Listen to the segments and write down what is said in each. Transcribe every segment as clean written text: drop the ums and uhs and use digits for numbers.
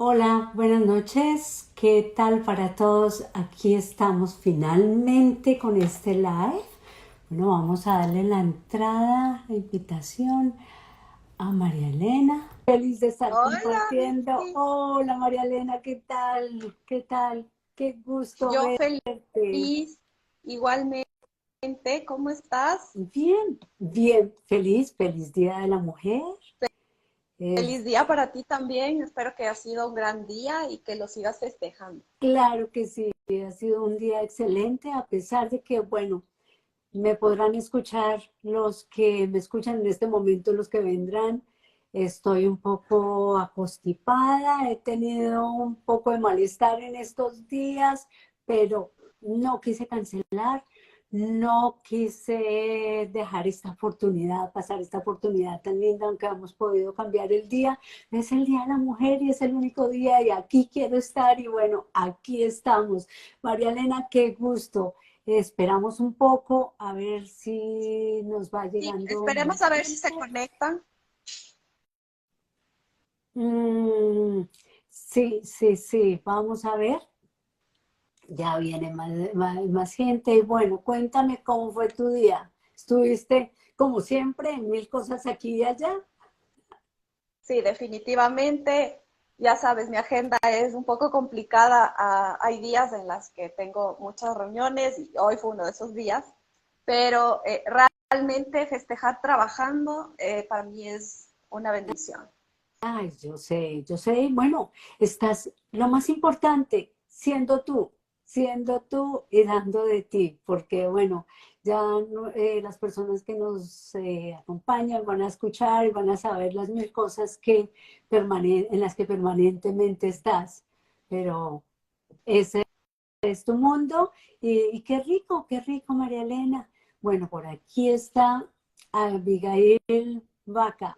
Hola, buenas noches. ¿Qué tal para todos? Aquí estamos finalmente con este live. Bueno, vamos a darle la entrada, la invitación a María Elena. Feliz de estar Hola, compartiendo. Vicky. Hola, María Elena, ¿qué tal? ¿Qué tal? Qué gusto Yo verte. feliz, igualmente. ¿Cómo estás? Bien, bien, feliz Día de la Mujer. Feliz Es día para ti también. Espero que haya sido un gran día y que lo sigas festejando. claro que sí, ha sido un día excelente, a pesar de que, bueno, me podrán escuchar los que me escuchan en este momento, los que vendrán. Estoy un poco acostipada, he tenido un poco de malestar en estos días, pero no quise cancelar, no quise dejar esta oportunidad, pasar esta oportunidad tan linda, aunque hemos podido cambiar el día. Es el Día de la Mujer y es el único día y aquí quiero estar y bueno, aquí estamos. María Elena, qué gusto. Esperamos un poco a ver si nos va Sí, llegando esperemos más a ver si se gente. conectan. Mm, sí, sí, sí, vamos a ver. Ya viene más gente. Y bueno, cuéntame cómo fue tu día. ¿Estuviste, como siempre, en mil cosas aquí y allá? Sí, definitivamente. Ya sabes, mi agenda es un poco complicada. Hay días en las que tengo muchas reuniones y hoy fue uno de esos días. Pero realmente festejar trabajando para mí es una bendición. Ay, yo sé, bueno, estás, lo más importante, siendo tú y dando de ti, porque bueno, ya las personas que nos acompañan van a escuchar y van a saber las mil cosas que en las que permanentemente estás, pero ese es tu mundo y qué rico, María Elena. Bueno, por aquí está Abigail Vaca.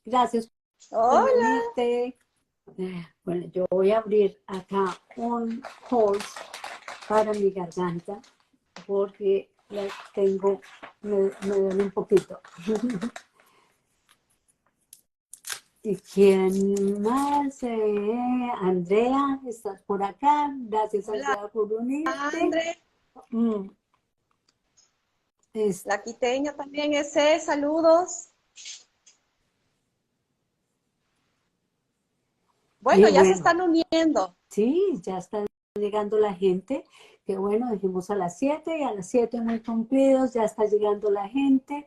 Gracias por Hola. venirte. Bueno, yo voy a abrir acá un pulse para mi garganta porque la tengo, me duele un poquito. ¿Y quién más? Andrea, estás por acá. Gracias, Hola, Andrea, por unirte. André. Mm, es- La quiteña también ese, saludos. y Bueno, ya se bueno, están uniendo. sí, ya está llegando la gente. Que bueno, dijimos a las 7 y a las 7 muy cumplidos, ya está llegando la gente.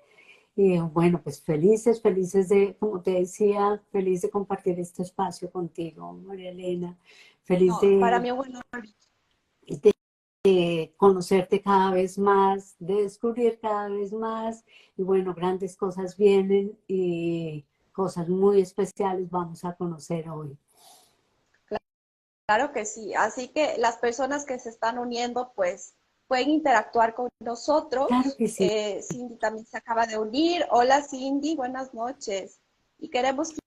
Y bueno, pues felices de, como te decía, feliz de compartir este espacio contigo, María Elena. Feliz No, para mí, bueno, de conocerte cada vez más, de descubrir cada vez más. Y bueno, grandes cosas vienen y cosas muy especiales vamos a conocer hoy. claro que sí. Así que las personas que se están uniendo, pues pueden interactuar con Claro nosotros. que sí. Cindy también se acaba de unir. Hola, Cindy, buenas noches. Y queremos que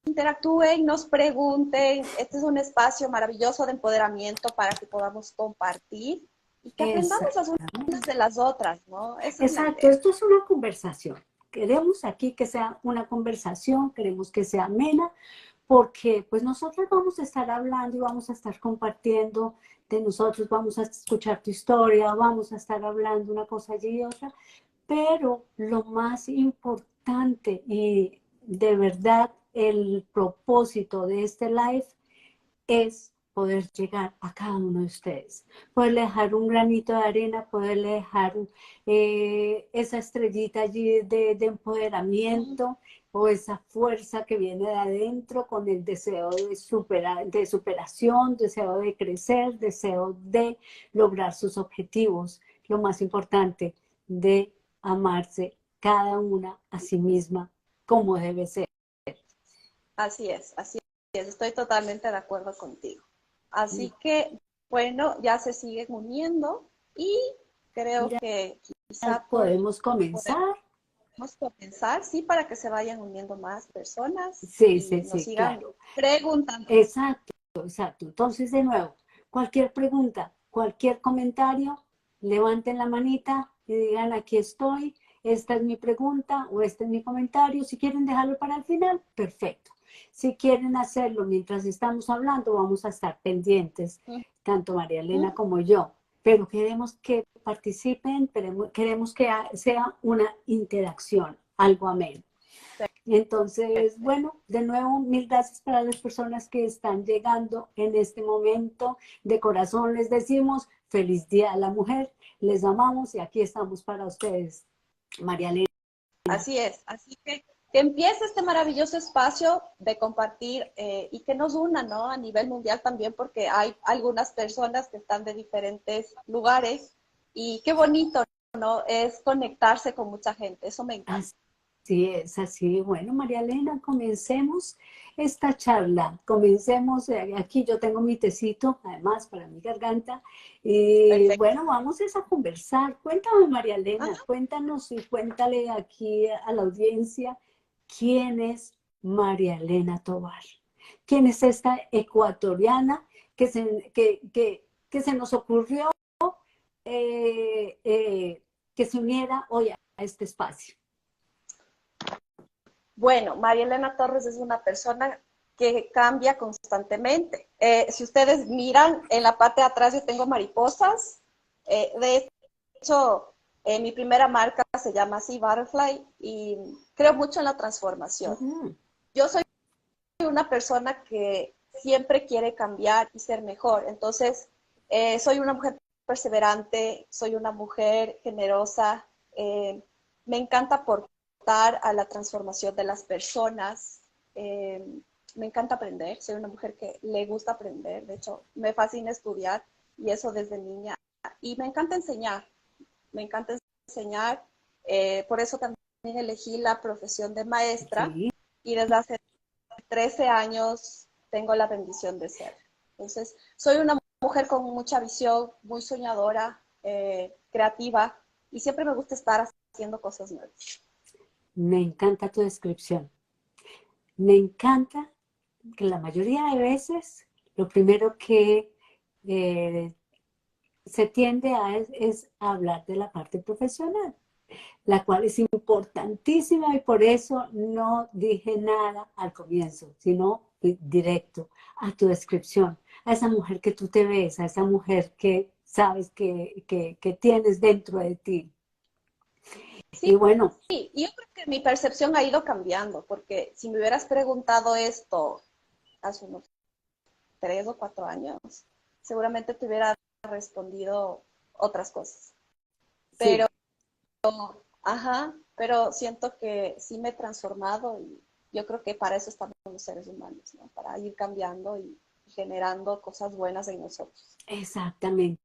interactúen, nos pregunten. Este es un espacio maravilloso de empoderamiento para que podamos compartir y que aprendamos las unas Exactamente. de las otras, ¿no? Esa es la Exacto, idea. esto es una conversación. Queremos aquí que sea una conversación, queremos que sea amena, porque pues nosotros vamos a estar hablando y vamos a estar compartiendo de nosotros, vamos a escuchar tu historia, vamos a estar hablando una cosa allí y otra, pero lo más importante y de verdad el propósito de este live es poder llegar a cada uno de ustedes, poderle dejar un granito de arena, poderle dejar esa estrellita allí de empoderamiento o esa fuerza que viene de adentro con el deseo de, de superación, deseo de crecer, deseo de lograr sus objetivos. Lo más importante, de amarse cada una a sí misma como debe ser. Así es, estoy totalmente de acuerdo contigo. Así que, bueno, ya se siguen uniendo y creo Ya que quizá podemos podemos comenzar. comenzar, sí, para que se vayan uniendo más personas Sí, sí, y nos sí, sigan claro. preguntando. Exacto, exacto. Entonces, de nuevo, cualquier pregunta, cualquier comentario, levanten la manita y digan, aquí estoy, esta es mi pregunta o este es mi comentario. Si quieren dejarlo para el final, perfecto. Si quieren hacerlo mientras estamos hablando, vamos a estar pendientes, tanto María Elena como yo. Pero queremos que participen, queremos que sea una interacción, algo ameno. Entonces, bueno, de nuevo, mil gracias para las personas que están llegando en este momento. De corazón les decimos feliz Día a la Mujer, les amamos y aquí estamos para ustedes. María Elena. Así es, así que empiece este maravilloso espacio de compartir y que nos una, ¿no? A nivel mundial también, porque hay algunas personas que están de diferentes lugares y qué bonito, ¿no? Es conectarse con mucha gente, eso me encanta. Así es, así. Bueno, María Elena, comencemos esta charla. Comencemos, aquí yo tengo mi tecito, además, para mi garganta. Y Perfecto. bueno, vamos a conversar. Cuéntame, María Elena, Ajá. cuéntanos y cuéntale aquí a la audiencia quién es María Elena Tovar. ¿Quién es esta ecuatoriana que se nos ocurrió que se uniera hoy a este espacio? Bueno, María Elena Torres es una persona que cambia constantemente. Si ustedes miran, en la parte de atrás yo tengo mariposas. De hecho, mi primera marca se llama así, Butterfly, y creo mucho en la transformación. Yo soy una persona que siempre quiere cambiar y ser mejor. Entonces, soy una mujer perseverante, soy una mujer generosa, me encanta aportar a la transformación de las personas, me encanta aprender, soy una mujer que le gusta aprender, de hecho, me fascina estudiar y eso desde niña. Y me encanta enseñar, por eso también elegí la profesión de maestra Sí. y desde hace 13 años tengo la bendición de ser. Entonces, soy una mujer con mucha visión, muy soñadora, creativa, y siempre me gusta estar haciendo cosas nuevas. Me encanta tu descripción. Me encanta que la mayoría de veces lo primero que se tiende a es hablar de la parte profesional, la cual es importantísima y por eso no dije nada al comienzo, sino directo a tu descripción, a esa mujer que tú te ves, a esa mujer que sabes que tienes dentro de ti. Sí, Y bueno, y yo creo que mi percepción ha ido cambiando, porque si me hubieras preguntado esto hace unos 3 o 4 años, seguramente te hubiera respondido otras cosas. Pero, sí, ajá, pero siento que sí me he transformado y yo creo que para eso estamos los seres humanos, ¿no? Para ir cambiando y generando cosas buenas en nosotros. exactamente.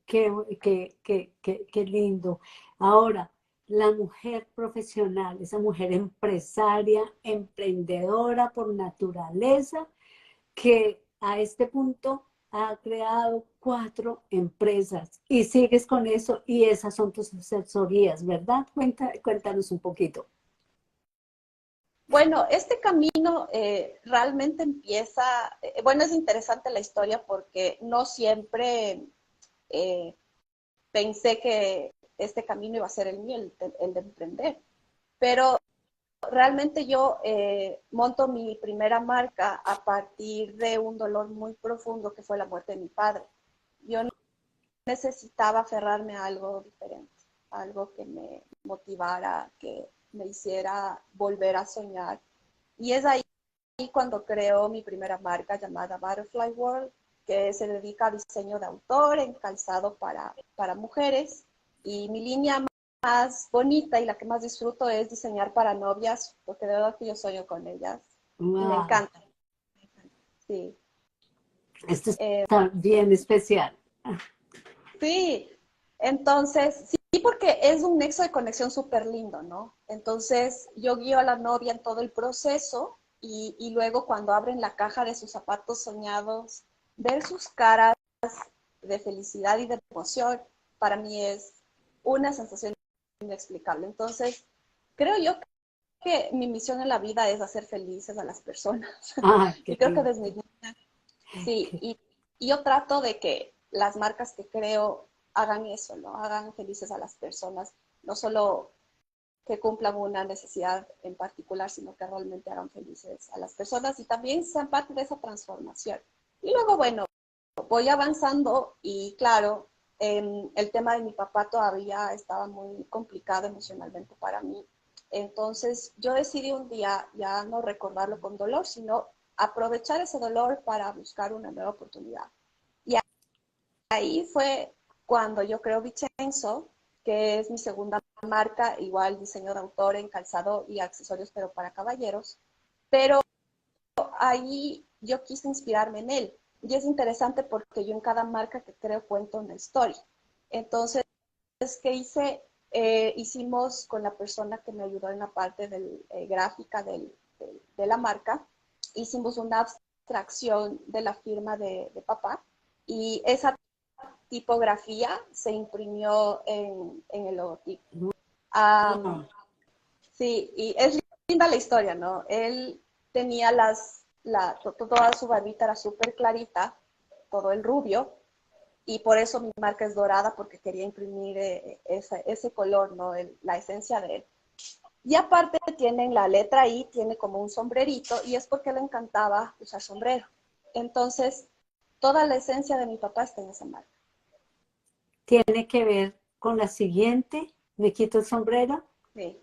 Qué lindo. Ahora, la mujer profesional, esa mujer empresaria, emprendedora por naturaleza, que a este punto ha creado 4 empresas y sigues con eso y esas son tus asesorías, ¿verdad? Cuéntanos un poquito. Bueno, este camino realmente empieza, bueno, es interesante la historia porque no siempre eh, pensé que este camino iba a ser el mío, el de emprender, pero realmente yo monto mi primera marca a partir de un dolor muy profundo que fue la muerte de mi padre. Yo necesitaba aferrarme a algo diferente, algo que me motivara, que me hiciera volver a soñar. Y es ahí cuando creo mi primera marca llamada Butterfly World, que se dedica a diseño de autor en calzado para mujeres. Y mi línea más bonita y la que más disfruto es diseñar para novias, porque de verdad que yo sueño con ellas. Y me Wow, encanta, sí. esto Eh, está bien especial. sí, entonces, sí, porque es un nexo de conexión súper lindo, ¿no? Entonces, yo guío a la novia en todo el proceso y luego cuando abren la caja de sus zapatos soñados, ver sus caras de felicidad y de emoción, para mí es una sensación inexplicable. Entonces, creo yo que mi misión en la vida es hacer felices a las personas. Ah, Y qué creo que lindo. desde sí, y yo trato de que las marcas que creo hagan eso, ¿no? Hagan felices a las personas, no solo que cumplan una necesidad en particular, sino que realmente hagan felices a las personas y también sean parte de esa transformación. Y luego, bueno, voy avanzando y claro, el tema de mi papá todavía estaba muy complicado emocionalmente para mí. Entonces yo decidí un día ya no recordarlo con dolor, sino aprovechar ese dolor para buscar una nueva oportunidad. Y ahí fue cuando yo creo Vicenzo, que es mi segunda marca, igual diseño de autor en calzado y accesorios, pero para caballeros. Pero ahí yo quise inspirarme en él. Y es interesante porque yo en cada marca que creo cuento una historia. Entonces, ¿qué hice? Hicimos con la persona que me ayudó en la parte gráfica de la marca, hicimos una abstracción de la firma de papá y esa tipografía se imprimió en el logotipo. Wow. Sí, y es linda la historia, ¿no? Él tenía toda su barbita era súper clarita, todo el rubio, y por eso mi marca es dorada, porque quería imprimir ese color, ¿no? La esencia de él. Y aparte tienen la letra I, tiene como un sombrerito, y es porque le encantaba usar sombrero. Entonces, toda la esencia de mi papá está en esa marca. Tiene que ver con la siguiente, me quito el sombrero. Sí.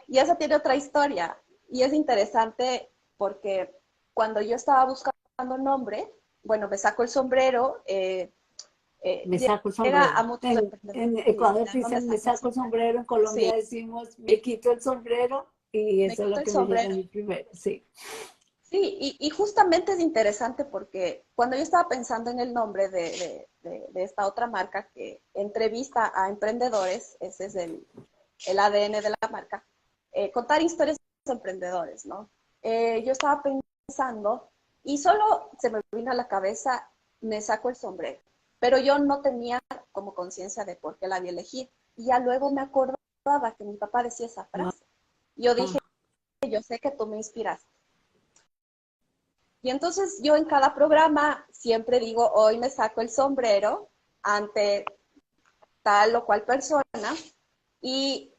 Y esa tiene otra historia, y es interesante porque cuando yo estaba buscando nombre, bueno, me saco el sombrero, Me saco el llega sombrero. a muchos En emprendedores y Ecuador no me dicen me saco el saco el sombrero. sombrero, en Sí, Colombia decimos me quito el sombrero y me eso es quito lo el que me llega a sombrero. mí primero, sí. Sí, y justamente es interesante porque cuando yo estaba pensando en el nombre de esta otra marca que entrevista a emprendedores, ese es el ADN de la marca, contar historias de emprendedores, ¿no? Yo estaba pensando y solo se me vino a la cabeza, me saco el sombrero, pero yo no tenía como conciencia de por qué la había elegido. Y ya luego me acordaba que mi papá decía esa frase. Yo dije, Ah, yo sé que tú me inspiraste. Y entonces yo en cada programa siempre digo, hoy me saco el sombrero ante tal o cual persona y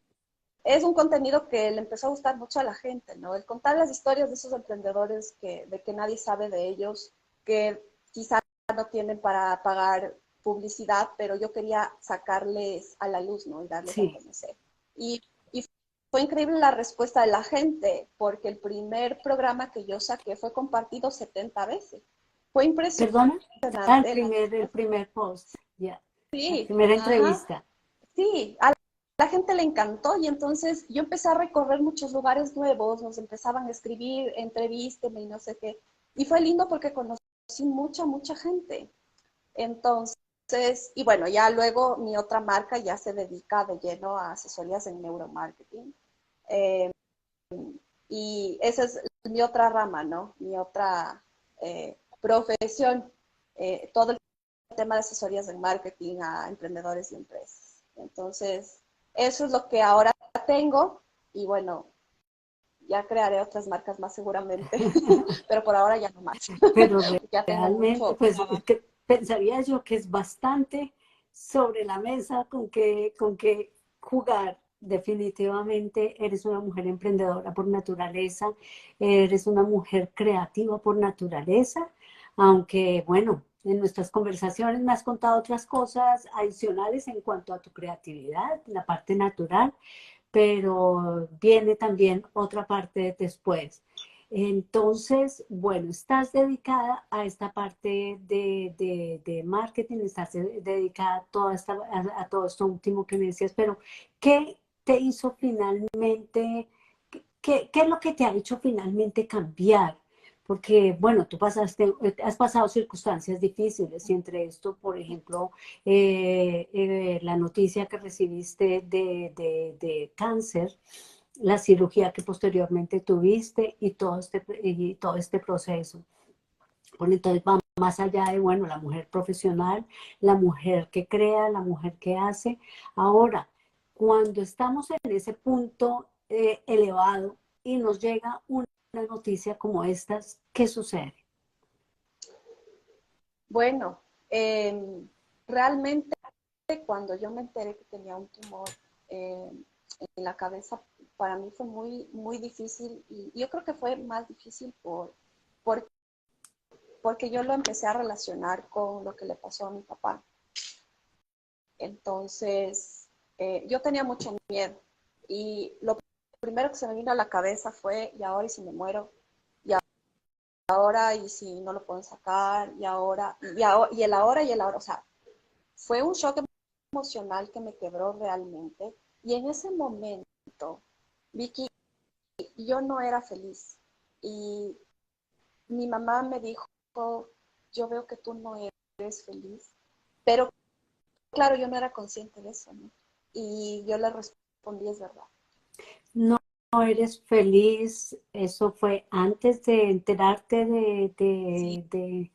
es un contenido que le empezó a gustar mucho a la gente, ¿no? El contar las historias de esos emprendedores de que nadie sabe de ellos, que quizás no tienen para pagar publicidad, pero yo quería sacarles a la luz, ¿no? Y darles a sí. conocer. Y fue increíble la respuesta de la gente, porque el primer programa que yo saqué fue compartido 70 veces. Fue impresionante ¿Perdona? Ah, la el respuesta. primer post, ya. La Sí, primera ajá. entrevista. Sí, a la gente le encantó y entonces yo empecé a recorrer muchos lugares nuevos, nos empezaban a escribir, entrevísteme y no sé qué. Y fue lindo porque conocí mucha gente. Entonces, y bueno, ya luego mi otra marca ya se dedica de lleno a asesorías en neuromarketing. Eh, y esa es mi otra rama, ¿no? Mi otra profesión. Todo el tema de asesorías en marketing a emprendedores y empresas. Entonces, eso es lo que ahora tengo y bueno, ya crearé otras marcas más seguramente, pero por ahora ya no más. Pero Ya tengo realmente, mucho pues es trabajo. que pensaría yo que es bastante sobre la mesa con que jugar. Definitivamente eres una mujer emprendedora por naturaleza, eres una mujer creativa por naturaleza, aunque bueno, en nuestras conversaciones me has contado otras cosas adicionales en cuanto a tu creatividad, la parte natural, pero viene también otra parte después. Entonces, bueno, estás dedicada a esta parte de marketing, estás dedicada a, a todo esto último que me decías, pero ¿qué te hizo finalmente, qué es lo que te ha hecho finalmente cambiar? Porque, bueno, tú has pasado circunstancias difíciles y entre esto, por ejemplo, la noticia que recibiste de cáncer, la cirugía que posteriormente tuviste y todo este proceso. Bueno, entonces va más allá de, bueno, la mujer profesional, la mujer que crea, la mujer que hace. Ahora, cuando estamos en ese punto elevado y nos llega una noticia como estas, ¿qué sucede? Bueno, realmente cuando yo me enteré que tenía un tumor, eh, en la cabeza para mí fue muy, muy difícil y yo creo que fue más difícil por, porque yo lo empecé a relacionar con lo que le pasó a mi papá. Entonces, yo tenía mucho miedo y lo primero que se me vino a la cabeza fue, y ahora y si me muero, y ahora y si no lo puedo sacar, y el ahora y el ahora, o sea, fue un shock emocional que me quebró realmente y en ese momento, Vicky, yo no era feliz y mi mamá me dijo, yo veo que tú no eres feliz, pero claro, yo no era consciente de eso, ¿no? Y yo le respondí, es verdad. No, no eres feliz, eso fue antes de enterarte Sí, de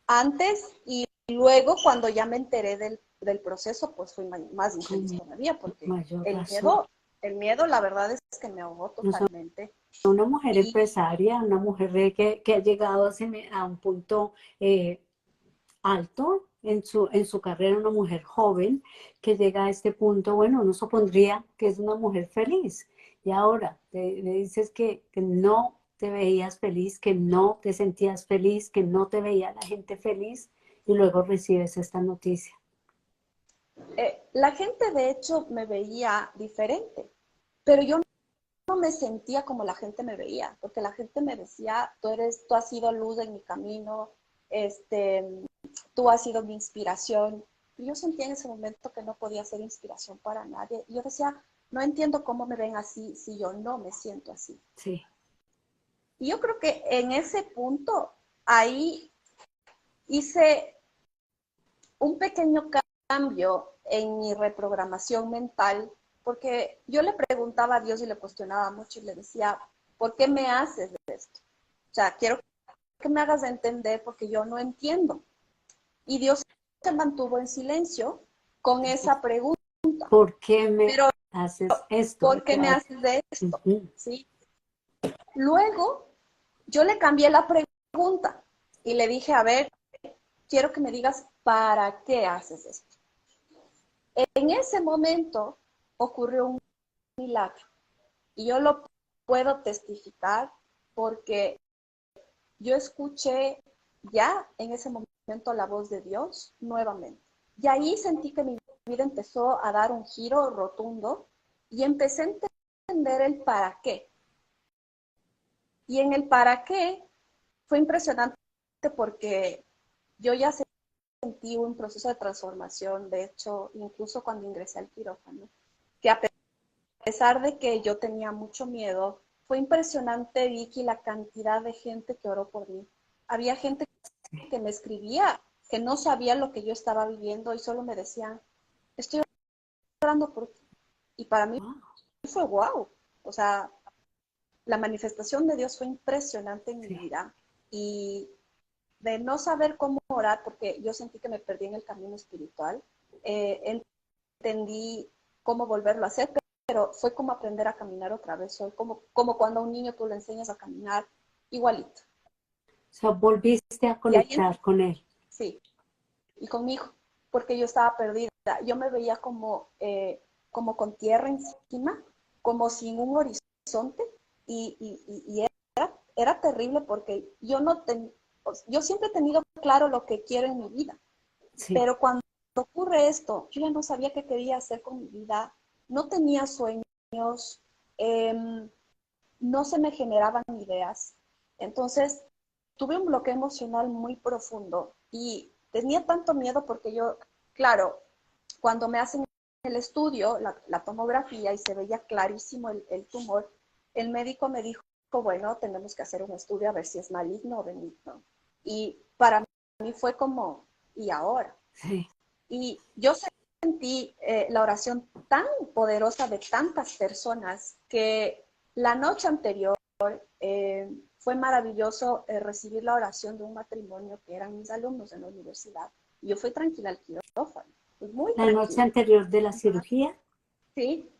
antes y luego cuando ya me enteré del proceso, pues fui más infeliz con todavía, porque mayor razón. el miedo, la verdad es que me ahogó No soy totalmente. una mujer Y empresaria, una mujer que ha llegado a un punto alto en su carrera, una mujer joven que llega a este punto, bueno, uno supondría que es una mujer feliz. Y ahora le dices que no te veías feliz, que no te sentías feliz, que no te veía la gente feliz y luego recibes esta noticia. la gente de hecho me veía diferente, pero yo no me sentía como la gente me veía, porque la gente me decía, tú has sido luz en mi camino, este, tú has sido mi inspiración. Y yo sentía en ese momento que no podía ser inspiración para nadie. Y yo decía, no entiendo cómo me ven así si yo no me siento así. Sí, Y yo creo que en ese punto, ahí hice un pequeño cambio en mi reprogramación mental, porque yo le preguntaba a Dios y le cuestionaba mucho y le decía, ¿por qué me haces esto? O sea, quiero que me hagas entender porque yo no entiendo. Y Dios se mantuvo en silencio con esa pregunta. ¿por qué me Pero, haces esto? ¿por qué me haces de esto? Ujú. ¿Sí? Luego, yo le cambié la pregunta y le dije, a ver, quiero que me digas para qué haces esto. En ese momento ocurrió un milagro y yo lo puedo testificar porque yo escuché ya en ese momento la voz de Dios nuevamente. Y ahí sentí que mi vida empezó a dar un giro rotundo y empecé a entender el para qué. Y en el para qué fue impresionante porque yo ya sentí un proceso de transformación, de hecho, incluso cuando ingresé al quirófano, que a pesar de que yo tenía mucho miedo, fue impresionante, Vicky, la cantidad de gente que oró por mí. Había gente que me escribía, que no sabía lo que yo estaba viviendo y solo me decían, estoy orando por ti. Y para mí Wow, fue wow. O sea, la manifestación de Dios fue impresionante en mi sí. vida. Y de no saber cómo orar, porque yo sentí que me perdí en el camino espiritual, entendí cómo volverlo a hacer, pero fue como aprender a caminar otra vez. Soy como cuando a un niño tú le enseñas a caminar igualito. O sea, volviste a Y ahí conectar con él. sí, y con mi hijo, porque yo estaba perdida. Yo me veía como con tierra encima, como sin un horizonte, y era terrible porque yo siempre he tenido claro lo que quiero en mi vida, Sí. pero cuando ocurre esto, yo ya no sabía qué quería hacer con mi vida, no tenía sueños, eh, no se me generaban ideas. Entonces, tuve un bloqueo emocional muy profundo y tenía tanto miedo porque yo, claro, cuando me hacen el estudio, la tomografía y se veía clarísimo el tumor, el médico me dijo, bueno, tenemos que hacer un estudio a ver si es maligno o benigno. Y para mí fue como, ¿y ahora? Sí. Y yo sentí la oración tan poderosa de tantas personas que la noche anterior fue maravilloso recibir la oración de un matrimonio que eran mis alumnos en la universidad. Y yo fui tranquila al quirófano, fui muy La noche tranquila. anterior de la cirugía. ¿Sí?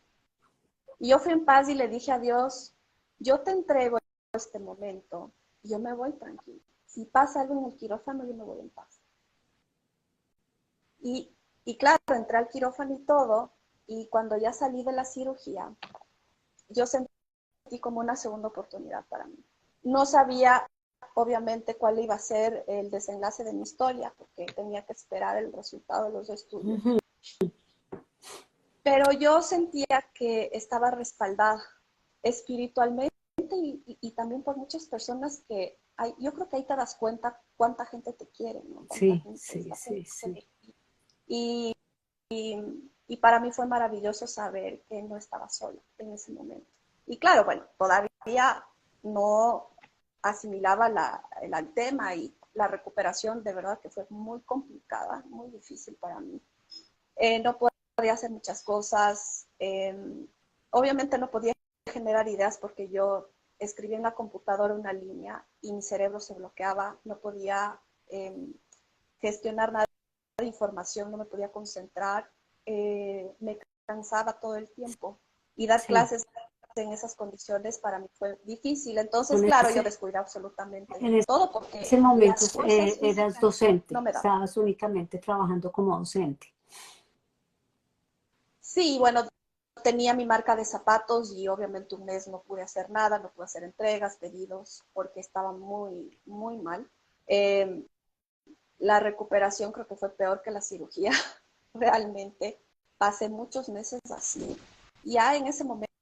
Y yo fui en paz y le dije a Dios, yo te entrego este momento y yo me voy tranquila. Si pasa algo en el quirófano, yo me voy en paz. Y, y claro, entré al quirófano y todo, y cuando ya salí de la cirugía, yo sentí como una segunda oportunidad para mí. No sabía, obviamente, cuál iba a ser el desenlace de mi historia, porque tenía que esperar el resultado de los estudios. Ujú. Pero yo sentía que estaba respaldada espiritualmente y también por muchas personas que hay, yo creo que ahí te das cuenta cuánta gente te quiere, ¿no? Cuánta Sí, gente sí, está sí, pendiente sí. de ti. Y, y para mí fue maravilloso saber que no estaba sola en ese momento. Y claro, bueno, todavía no asimilaba el tema y la recuperación de verdad que fue muy complicada, muy difícil para mí. No podía hacer muchas cosas. Obviamente no podía generar ideas porque yo escribía en la computadora una línea y mi cerebro se bloqueaba, no podía gestionar nada de información, no me podía concentrar, me cansaba todo el tiempo y dar Sí. clases en esas condiciones para mí fue difícil. Entonces, En claro, yo ese, descuidé absolutamente en todo ese porque momento las fuerzas eras físicas no docente, me daban. estabas únicamente trabajando como docente. Sí, bueno, tenía mi marca de zapatos y obviamente un mes no pude hacer nada, no pude hacer entregas, pedidos, porque estaba muy, muy mal. Eh, la recuperación creo que fue peor que la cirugía, realmente. Pasé muchos meses así. Ya en ese momento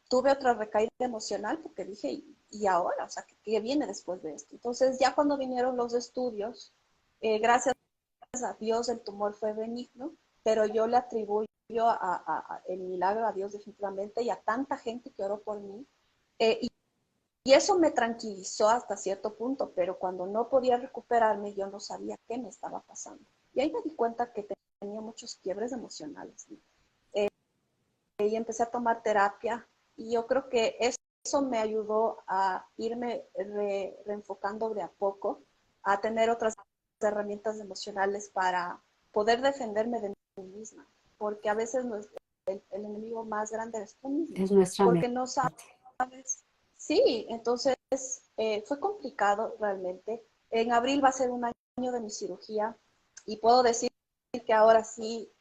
tuve otra recaída emocional porque dije, ¿y ahora? O sea, ¿qué viene después de esto? Entonces, ya cuando vinieron los estudios, gracias a Dios el tumor fue benigno, pero yo le atribuyo el milagro a Dios definitivamente y a tanta gente que oró por mí. Y eso me tranquilizó hasta cierto punto, pero cuando no podía recuperarme, yo no sabía qué me estaba pasando. Y ahí me di cuenta que tenía muchos quiebres emocionales, ¿no? Y empecé a tomar terapia y yo creo que eso me ayudó a irme reenfocando de a poco, a tener otras herramientas emocionales para poder defenderme de mí misma, porque a veces el enemigo más grande es tú mismo, Es nuestra porque mente. no sabes. Sí, entonces fue complicado realmente. En abril va a ser un año de mi cirugía y puedo decir que ahora sí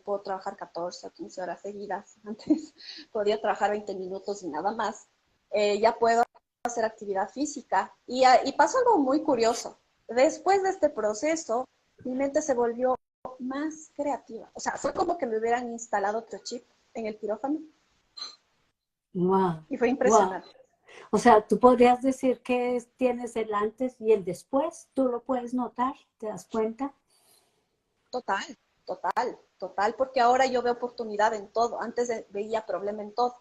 puedo trabajar 14 o 15 horas seguidas. Antes podía trabajar 20 minutos y nada más. Ya puedo hacer actividad física y pasó algo muy curioso. Después de este proceso, mi mente se volvió más creativa. O sea, fue como que me hubieran instalado otro chip en el quirófano Wow, y fue wow. impresionante. O sea, tú podrías decir que tienes el antes y el después, tú lo puedes notar, ¿te das cuenta? Total, total, porque ahora yo veo oportunidad en todo. Antes veía problema en todo.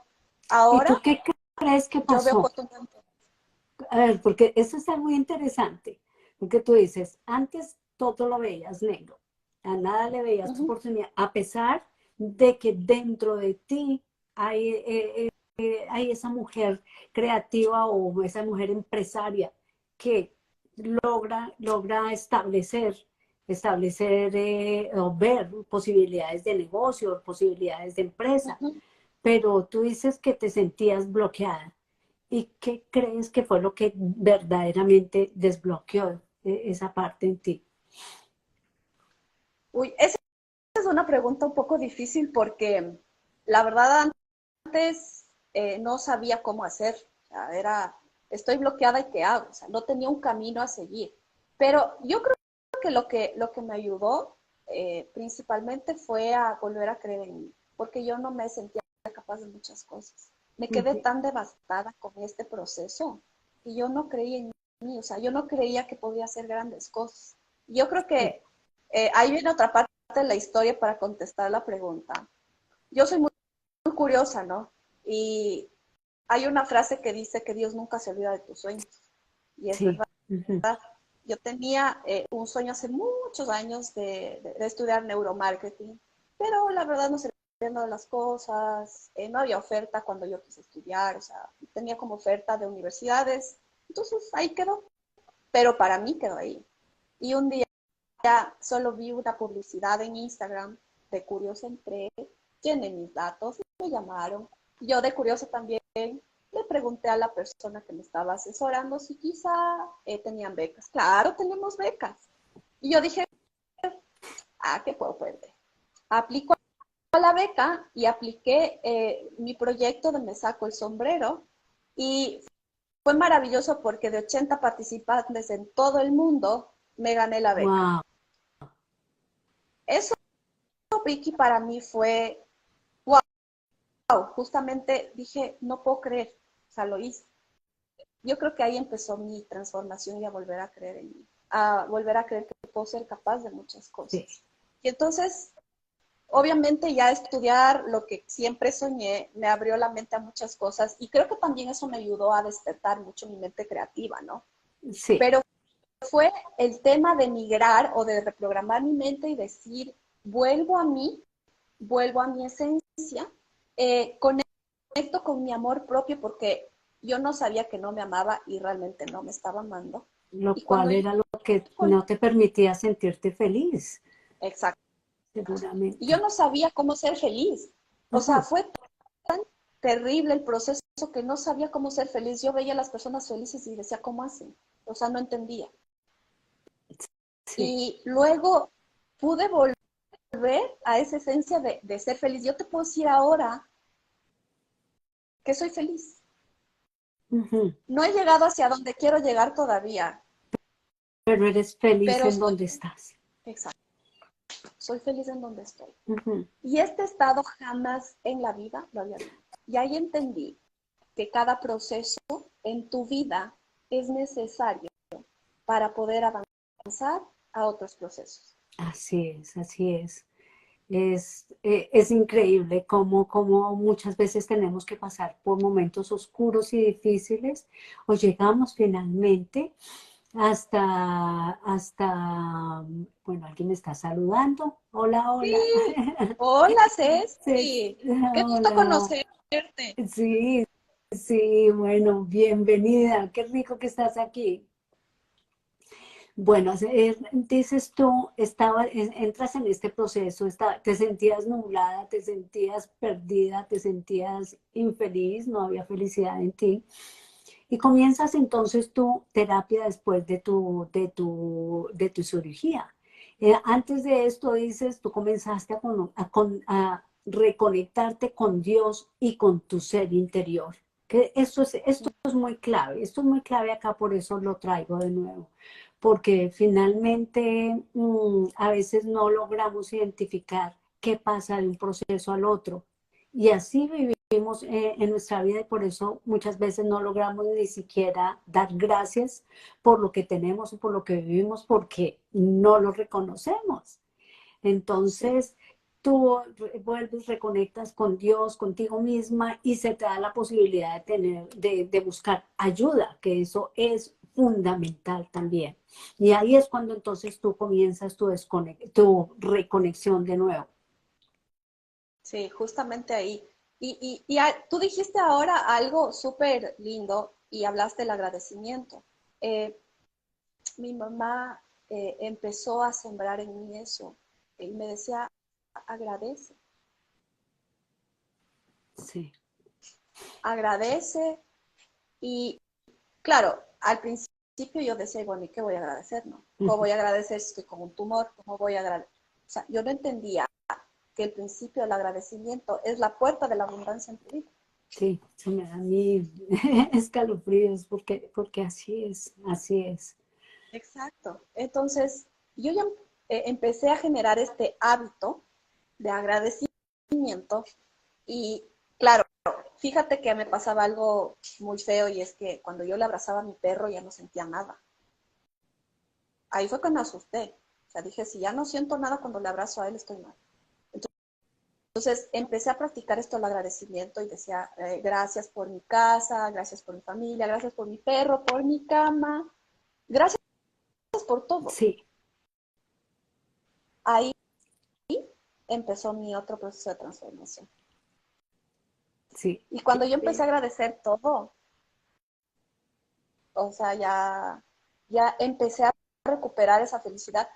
¿Y Ahora tú qué crees que yo veo pasó? oportunidad en todo. A ver, porque eso está muy interesante, porque tú dices, antes todo lo veías negro, a nada le veías tu Ujú, oportunidad, a pesar de que dentro de ti hay, hay esa mujer creativa o esa mujer empresaria que logra establecer o ver posibilidades de negocio, posibilidades de empresa, ujú. pero tú dices que te sentías bloqueada. ¿Y qué crees que fue lo que verdaderamente desbloqueó esa parte en ti? Uy, esa es una pregunta un poco difícil porque la verdad antes no sabía cómo hacer. O sea, estoy bloqueada y ¿qué hago? O sea, no tenía un camino a seguir. Pero yo creo que lo que me ayudó principalmente fue a volver a creer en mí, porque yo no me sentía capaz de muchas cosas. Me quedé Ujú. tan devastada con este proceso y yo no creía en mí, o sea, yo no creía que podía hacer grandes cosas. Yo creo Sí, que ahí viene otra parte de la historia para contestar la pregunta. Yo soy muy curiosa, ¿no? Y hay una frase que dice que Dios nunca se olvida de tus sueños. Y es sí. verdad. Ujú. Yo tenía un sueño hace muchos años de estudiar neuromarketing, pero la verdad no se viendo las cosas, no había oferta cuando yo quise estudiar, o sea, tenía como oferta de universidades, entonces ahí quedó, pero para mí quedó ahí. Y un día solo vi una publicidad en Instagram, de curioso entré, llené mis datos, me llamaron. Yo de curioso también le pregunté a la persona que me estaba asesorando si quizá tenían becas. Claro, tenemos becas. Y yo dije, ¿qué puedo perder? Aplico a la beca y apliqué mi proyecto de Me Saco el Sombrero y fue maravilloso porque de 80 participantes en todo el mundo me gané la beca. Wow. Eso, Vicky, para mí fue, wow, justamente dije, no puedo creer, o sea, lo hice. Yo creo que ahí empezó mi transformación y a volver a creer en mí, a volver a creer que puedo ser capaz de muchas Sí. cosas. Y entonces, obviamente ya estudiar lo que siempre soñé me abrió la mente a muchas cosas y creo que también eso me ayudó a despertar mucho mi mente creativa, ¿no? Sí. Pero fue el tema de migrar o de reprogramar mi mente y decir, vuelvo a mí, vuelvo a mi esencia, conecto con mi amor propio porque yo no sabía que no me amaba y realmente no me estaba amando. Lo Y cual cuando yo, era lo que no te permitía sentirte feliz, exacto, y yo seguramente. no sabía cómo ser feliz. O sea, Ujú. fue terrible el proceso que no sabía cómo ser feliz. Yo veía a las personas felices y decía, ¿cómo hacen? O sea, no entendía. Sí. Y luego pude volver a esa esencia de ser feliz. Yo te puedo decir ahora que soy feliz. Ujú. No he llegado hacia donde quiero llegar todavía, Pero eres feliz pero en soy, donde estás. exacto, soy feliz en donde estoy. Ujú. Y este estado jamás en la vida lo había vivido. Y ahí entendí que cada proceso en tu vida es necesario para poder avanzar a otros procesos. Así es, así es. Es increíble cómo muchas veces tenemos que pasar por momentos oscuros y difíciles o llegamos finalmente bueno, alguien me está saludando. Hola, hola. Sí, hola Sí, Ceci, qué gusto hola. conocerte. Sí, sí, bueno, bienvenida. Qué rico que estás aquí. Bueno, dices tú, entras en este proceso, te sentías nublada, te sentías perdida, te sentías infeliz, no había felicidad en ti. Y comienzas entonces tu terapia después de tu cirugía. Antes de esto, dices, tú comenzaste a reconectarte con Dios y con tu ser interior. Que esto es muy clave, esto es muy clave acá, por eso lo traigo de nuevo porque finalmente a veces no logramos identificar qué pasa de un proceso al otro. Y así vivimos en nuestra vida y por eso muchas veces no logramos ni siquiera dar gracias por lo que tenemos o por lo que vivimos porque no lo reconocemos. Sí, Entonces, tú vuelves, reconectas con Dios, contigo misma y se te da la posibilidad de buscar ayuda, que eso es fundamental también. Y ahí es cuando entonces tú comienzas tu reconexión de nuevo. sí, justamente ahí. Tú dijiste ahora algo súper lindo y hablaste del agradecimiento. Eh, Mi mamá empezó a sembrar en mí eso y me decía, agradece, Sí. agradece. Y claro, al principio yo decía, bueno, ¿y qué voy a agradecer, no? ¿Cómo Ujú. voy a agradecer si estoy con un tumor? ¿Cómo voy a agradecer? O sea, yo no entendía que el principio del agradecimiento es la puerta de la abundancia en tu vida. Sí, se me da a mí escalofríos porque así es, así es. Exacto. Entonces, yo ya empecé a generar este hábito de agradecimiento y claro, fíjate que me pasaba algo muy feo y es que cuando yo le abrazaba a mi perro ya no sentía nada. Ahí fue cuando me asusté. O sea, dije, si ya no siento nada cuando le abrazo a él, estoy mal. Entonces empecé a practicar esto el agradecimiento y decía, gracias por mi casa, gracias por mi familia, gracias por mi perro, por mi cama, gracias por todo. Sí, Ahí empezó mi otro proceso de transformación. sí. Y cuando yo empecé a agradecer todo, o sea, ya empecé a recuperar esa felicidad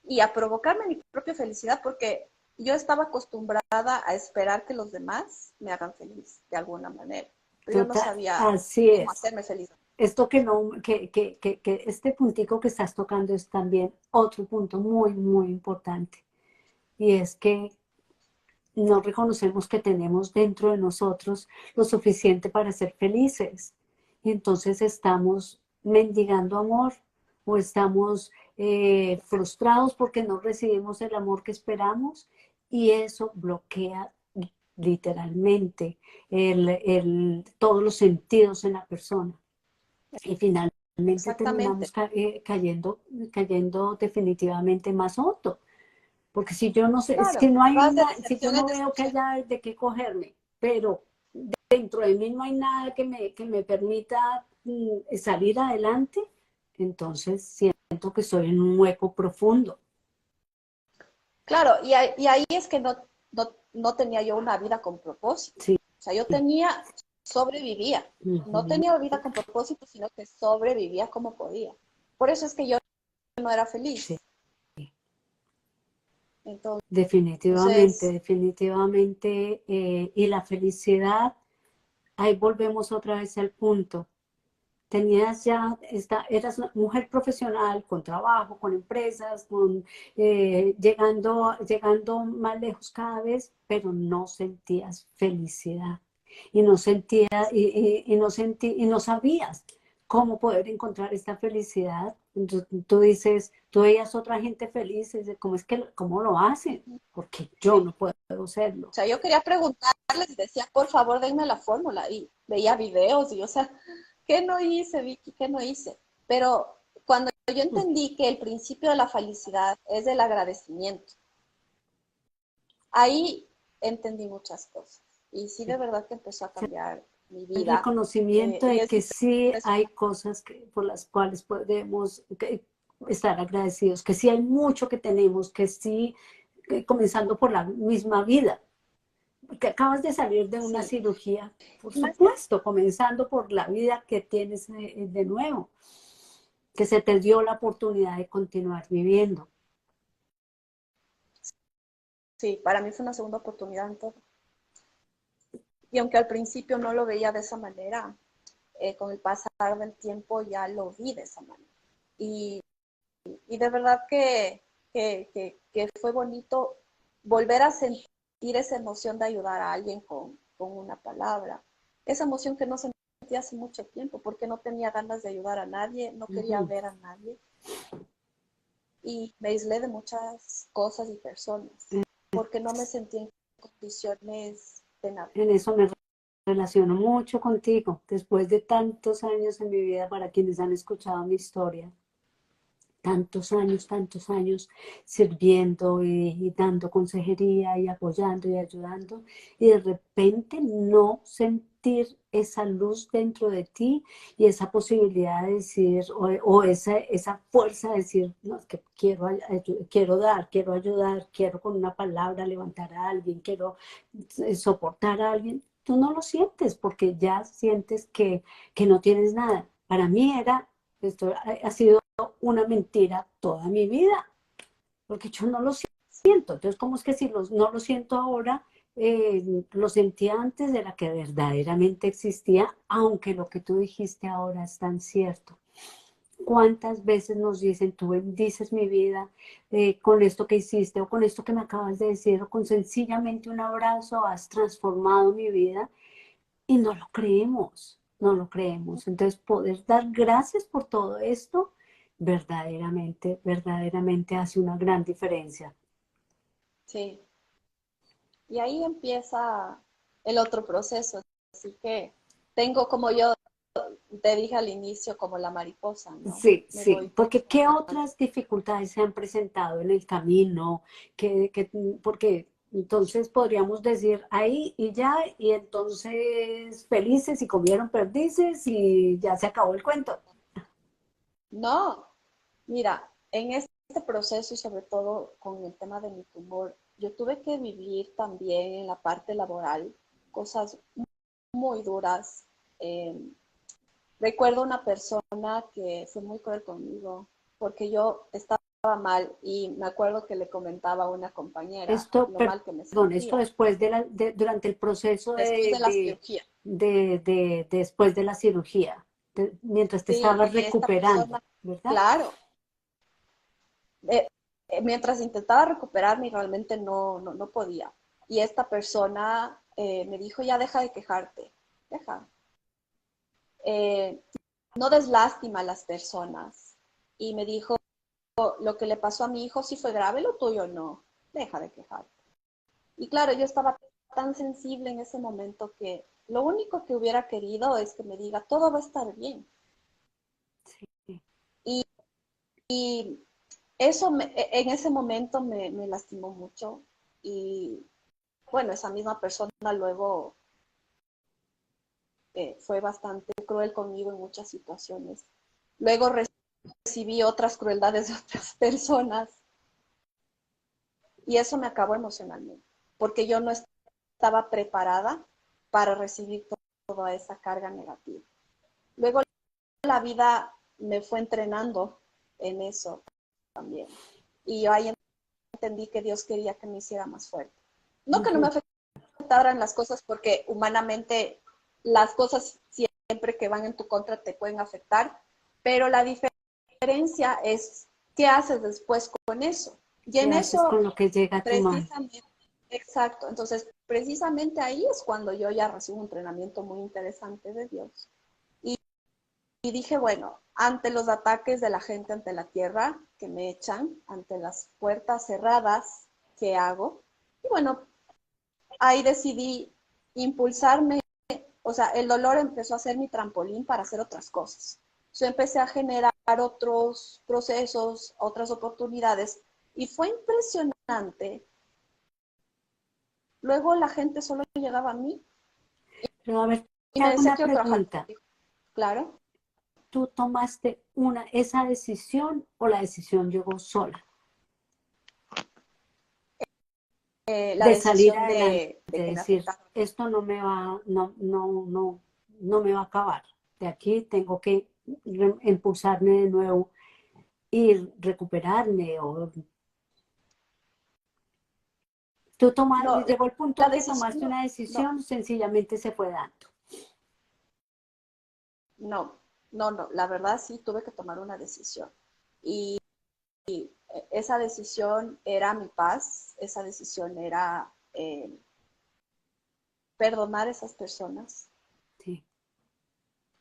y a provocarme mi propia felicidad porque yo estaba acostumbrada a esperar que los demás me hagan feliz de alguna manera, pero yo no Total, sabía así cómo es. hacerme feliz. Esto que no, que este puntico que estás tocando es también otro punto muy, muy importante. Y es que no reconocemos que tenemos dentro de nosotros lo suficiente para ser felices. Y entonces estamos mendigando amor o estamos frustrados porque no recibimos el amor que esperamos y eso bloquea literalmente todos los sentidos en la persona. Y finalmente Exactamente. terminamos cayendo definitivamente más hondo. Porque si yo no sé, Claro, si no hay vas de si yo decepción en no veo que decepción. haya de qué cogerme, pero dentro de mí no hay nada que me permita salir adelante, entonces siento que estoy en un hueco profundo. Claro, y ahí es que no tenía yo una vida con propósito. Sí. O sea, sobrevivía. No Ujú. tenía vida con propósito, sino que sobrevivía como podía. Por eso es que yo no era Sí. feliz. Definitivamente, Entonces, definitivamente. Y la felicidad, ahí volvemos otra vez al punto. Eras una mujer profesional, con trabajo, con empresas, llegando más lejos cada vez, pero no sentías felicidad y no sentías y no sabías cómo poder encontrar esta felicidad. Entonces, tú dices, tú veías otra gente feliz, y dices, cómo lo hacen? Porque yo sí. no puedo O serlo. sea, yo quería preguntarles y decía, por favor, denme la fórmula. Y veía videos y, o sea, ¿qué no hice, Vicky? ¿Qué no hice? Pero cuando yo entendí que el principio de la felicidad es el agradecimiento, ahí entendí muchas cosas. Y sí, de verdad que empezó a cambiar mi El vida. reconocimiento Y de es que sí hay impresionante. cosas por las cuales podemos estar agradecidos, que sí hay mucho que tenemos, que sí, comenzando por la misma vida, que acabas de salir de una Sí. cirugía, por Más, supuesto, comenzando por la vida que tienes de nuevo, que se te dio la oportunidad de continuar viviendo. sí, para mí fue una segunda oportunidad en todo. Y aunque al principio no lo veía de esa manera, con el pasar del tiempo ya lo vi de esa manera. Y, y de verdad que fue bonito volver a sentir esa emoción de ayudar a alguien con una palabra. Esa emoción que no sentía hace mucho tiempo, porque no tenía ganas de ayudar a nadie, no quería Ujú. ver a nadie. Y me aislé de muchas cosas y personas, porque no me sentía en condiciones de nada. En eso me relaciono mucho contigo, después de tantos años en mi vida, para quienes han escuchado mi historia. Tantos años sirviendo y dando consejería y apoyando y ayudando, y de repente no sentir esa luz dentro de ti y esa posibilidad de decir, o esa fuerza de decir, no, es que quiero dar, quiero ayudar, quiero con una palabra levantar a alguien, quiero soportar a alguien. Tú no lo sientes porque ya sientes que no tienes nada. Para mí esto ha sido una mentira toda mi vida, porque yo no lo siento. Entonces, ¿cómo es que si no lo siento ahora, lo sentía antes de la que verdaderamente existía, aunque lo que tú dijiste ahora es tan cierto? ¿Cuántas veces nos dicen, tú bendices mi vida con esto que hiciste o con esto que me acabas de decir o con sencillamente un abrazo has transformado mi vida? Y no lo creemos, no lo creemos. Entonces, poder dar gracias por todo esto, verdaderamente, verdaderamente hace una gran diferencia. Sí, y ahí empieza el otro proceso. Así que tengo, como yo te dije al inicio, como la mariposa, ¿no? Sí, Me sí, voy porque ¿qué transformando. otras dificultades se han presentado en el camino? Porque entonces podríamos decir ahí y ya, y entonces felices y comieron perdices y ya se acabó el cuento. No, mira, en este proceso y sobre todo con el tema de mi tumor, yo tuve que vivir también en la parte laboral cosas muy duras. Eh, Recuerdo una persona que fue muy cruel conmigo porque yo estaba mal y me acuerdo que le comentaba a una compañera Esto, lo mal que me perdón, esto sentía después durante el proceso después de la cirugía. después de la cirugía, mientras te Sí, estabas y esta recuperando, persona, ¿verdad? claro, eh, mientras intentaba recuperarme realmente no podía. y esta persona me dijo, ya deja de quejarte, deja. Eh, no des lástima a las personas. Y me dijo, lo que le pasó a mi hijo sí fue grave, lo tuyo no, deja de quejarte. Y claro, yo estaba tan sensible en ese momento que lo único que hubiera querido es que me diga, todo va a estar bien. Sí. Y, y eso en ese momento me lastimó mucho. Y bueno, esa misma persona luego fue bastante cruel conmigo en muchas situaciones. Luego recibí otras crueldades de otras personas y eso me acabó emocionalmente, porque yo no estaba preparada para recibir toda esa carga negativa. Luego la vida me fue entrenando en eso también. Y yo ahí entendí que Dios quería que me hiciera más fuerte. No que no me afectaran las cosas, porque humanamente las cosas siempre que van en tu contra te pueden afectar, pero la diferencia es qué haces después con eso. Y ¿Qué en haces eso, con lo que llega a tu mano? precisamente, exacto, entonces precisamente ahí es cuando yo ya recibo un entrenamiento muy interesante de Dios. Y dije, bueno, ante los ataques de la gente ante la tierra que me echan, ante las puertas cerradas, ¿qué hago? Y bueno, ahí decidí impulsarme, o sea, el dolor empezó a ser mi trampolín para hacer otras cosas. Yo empecé a generar otros procesos, otras oportunidades, y fue impresionante. Luego la gente solo llegaba a mí Pero a ver, y te me hago decía, una quiero trabajar pregunta. contigo. Claro, ¿Tú tomaste esa decisión o la decisión llegó sola la de salir decisión adelante, de de que me decir, afectaba. esto no me va, no me va a acabar? De aquí tengo que impulsarme de nuevo y recuperarme. O No, llegó el punto la en que decisión tomaste una no, decisión, sencillamente se fue dando. no, la verdad sí tuve que tomar una decisión. Y esa decisión era mi paz, esa decisión era perdonar a esas personas. Sí.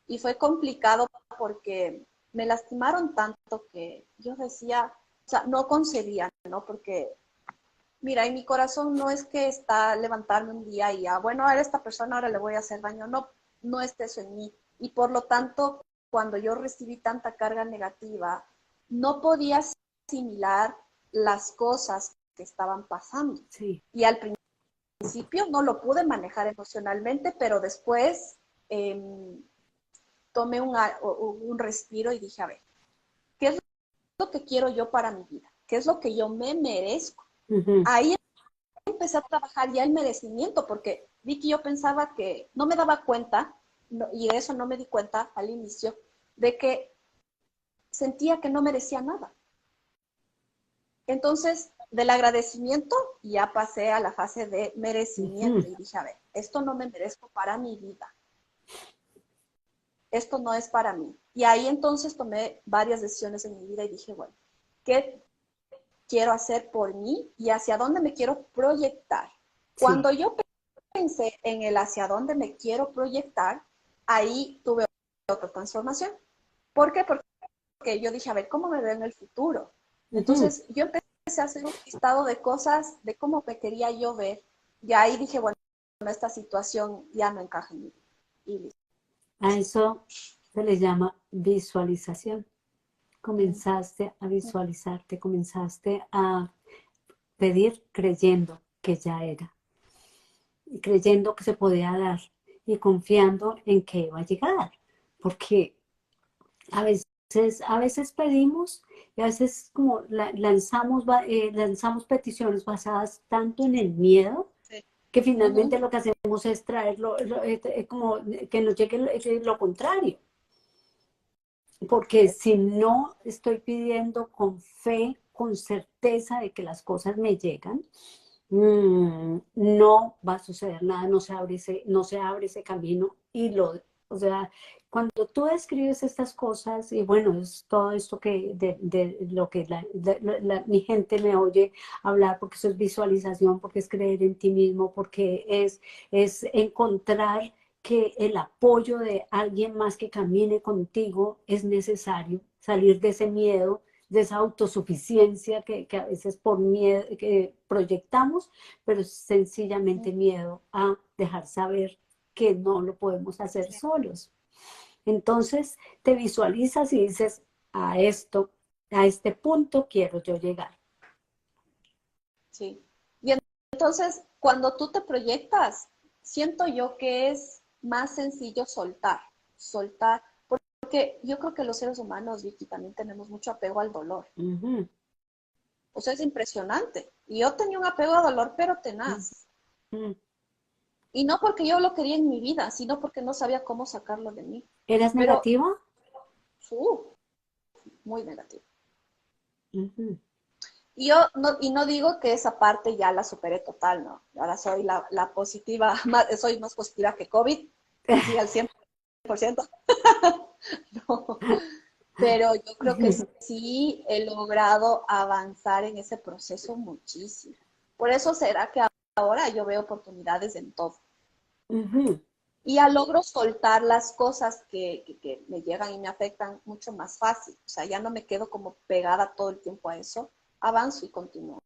Y fue complicado porque me lastimaron tanto que yo decía, o sea, no concebía, ¿no? Porque, mira, en mi corazón no es que está levantarme un día y, bueno, a esta persona ahora le voy a hacer daño, no, no está eso en mí. Y por lo tanto, cuando yo recibí tanta carga negativa, no podía asimilar las cosas que estaban pasando. Sí. Y al principio no lo pude manejar emocionalmente, pero después tomé un respiro y dije, a ver, ¿qué es lo que quiero yo para mi vida? ¿Qué es lo que yo me merezco? Ujú. Ahí empecé a trabajar ya el merecimiento, porque vi que yo pensaba que no me daba cuenta, y de eso no me di cuenta al inicio, de que sentía que no merecía nada. Entonces, del agradecimiento ya pasé a la fase de Ujú. merecimiento y dije, a ver, esto no me merezco para mi vida, esto no es para mí. Y ahí entonces tomé varias decisiones en mi vida y dije, bueno, ¿qué quiero hacer por mí y hacia dónde me quiero proyectar? Sí. Cuando yo pensé en el hacia dónde me quiero proyectar, ahí tuve otra transformación. ¿Por qué? Porque yo dije, a ver, ¿cómo me veo en el futuro? Ujú. Entonces yo empecé a hacer un listado de cosas, de cómo me quería yo ver, y ahí dije, bueno, esta situación ya no encaja en mí. Y listo. A eso se le llama visualización. Comenzaste a visualizarte, comenzaste a pedir creyendo que ya era, creyendo que se podía dar y confiando en que iba a llegar, porque a veces pedimos y a veces como lanzamos peticiones basadas tanto en el miedo Sí. que Uh finalmente -huh. lo que hacemos es traerlo, como que nos llegue lo contrario. Porque si no estoy pidiendo con fe, con certeza de que las cosas me llegan, no va a suceder nada, no se abre ese camino o sea, cuando tú describes estas cosas, y bueno, es todo esto que de lo que mi gente me oye hablar, porque eso es visualización, porque es creer en ti mismo, porque es encontrar que el apoyo de alguien más que camine contigo es necesario, salir de ese miedo, de esa autosuficiencia que a veces por miedo que proyectamos, pero es sencillamente miedo a dejar saber que no lo podemos hacer Sí. solos. Entonces te visualizas y dices, a esto, a este punto quiero yo llegar. Sí. Y entonces, cuando tú te proyectas, siento yo que es más sencillo soltar, porque yo creo que los seres humanos, Vicky, también tenemos mucho apego al dolor. Uh -huh, O sea, es impresionante. Y yo tenía un apego al dolor, pero uh tenaz. -huh. Y no porque yo lo quería en mi vida, sino porque no sabía cómo sacarlo de mí. ¿Eras Pero, negativa? muy negativo. Uh -huh. Y no digo que esa parte ya la superé total, ¿no? Ahora soy la positiva, soy más positiva que COVID, así al 100%. No, pero yo creo que sí he logrado avanzar en ese proceso muchísimo. Por eso será que ahora yo veo oportunidades en todo. Uh -huh. Y ya logro soltar las cosas que me llegan y me afectan mucho más fácil. O sea, ya no me quedo como pegada todo el tiempo a eso, avanzo y continúo.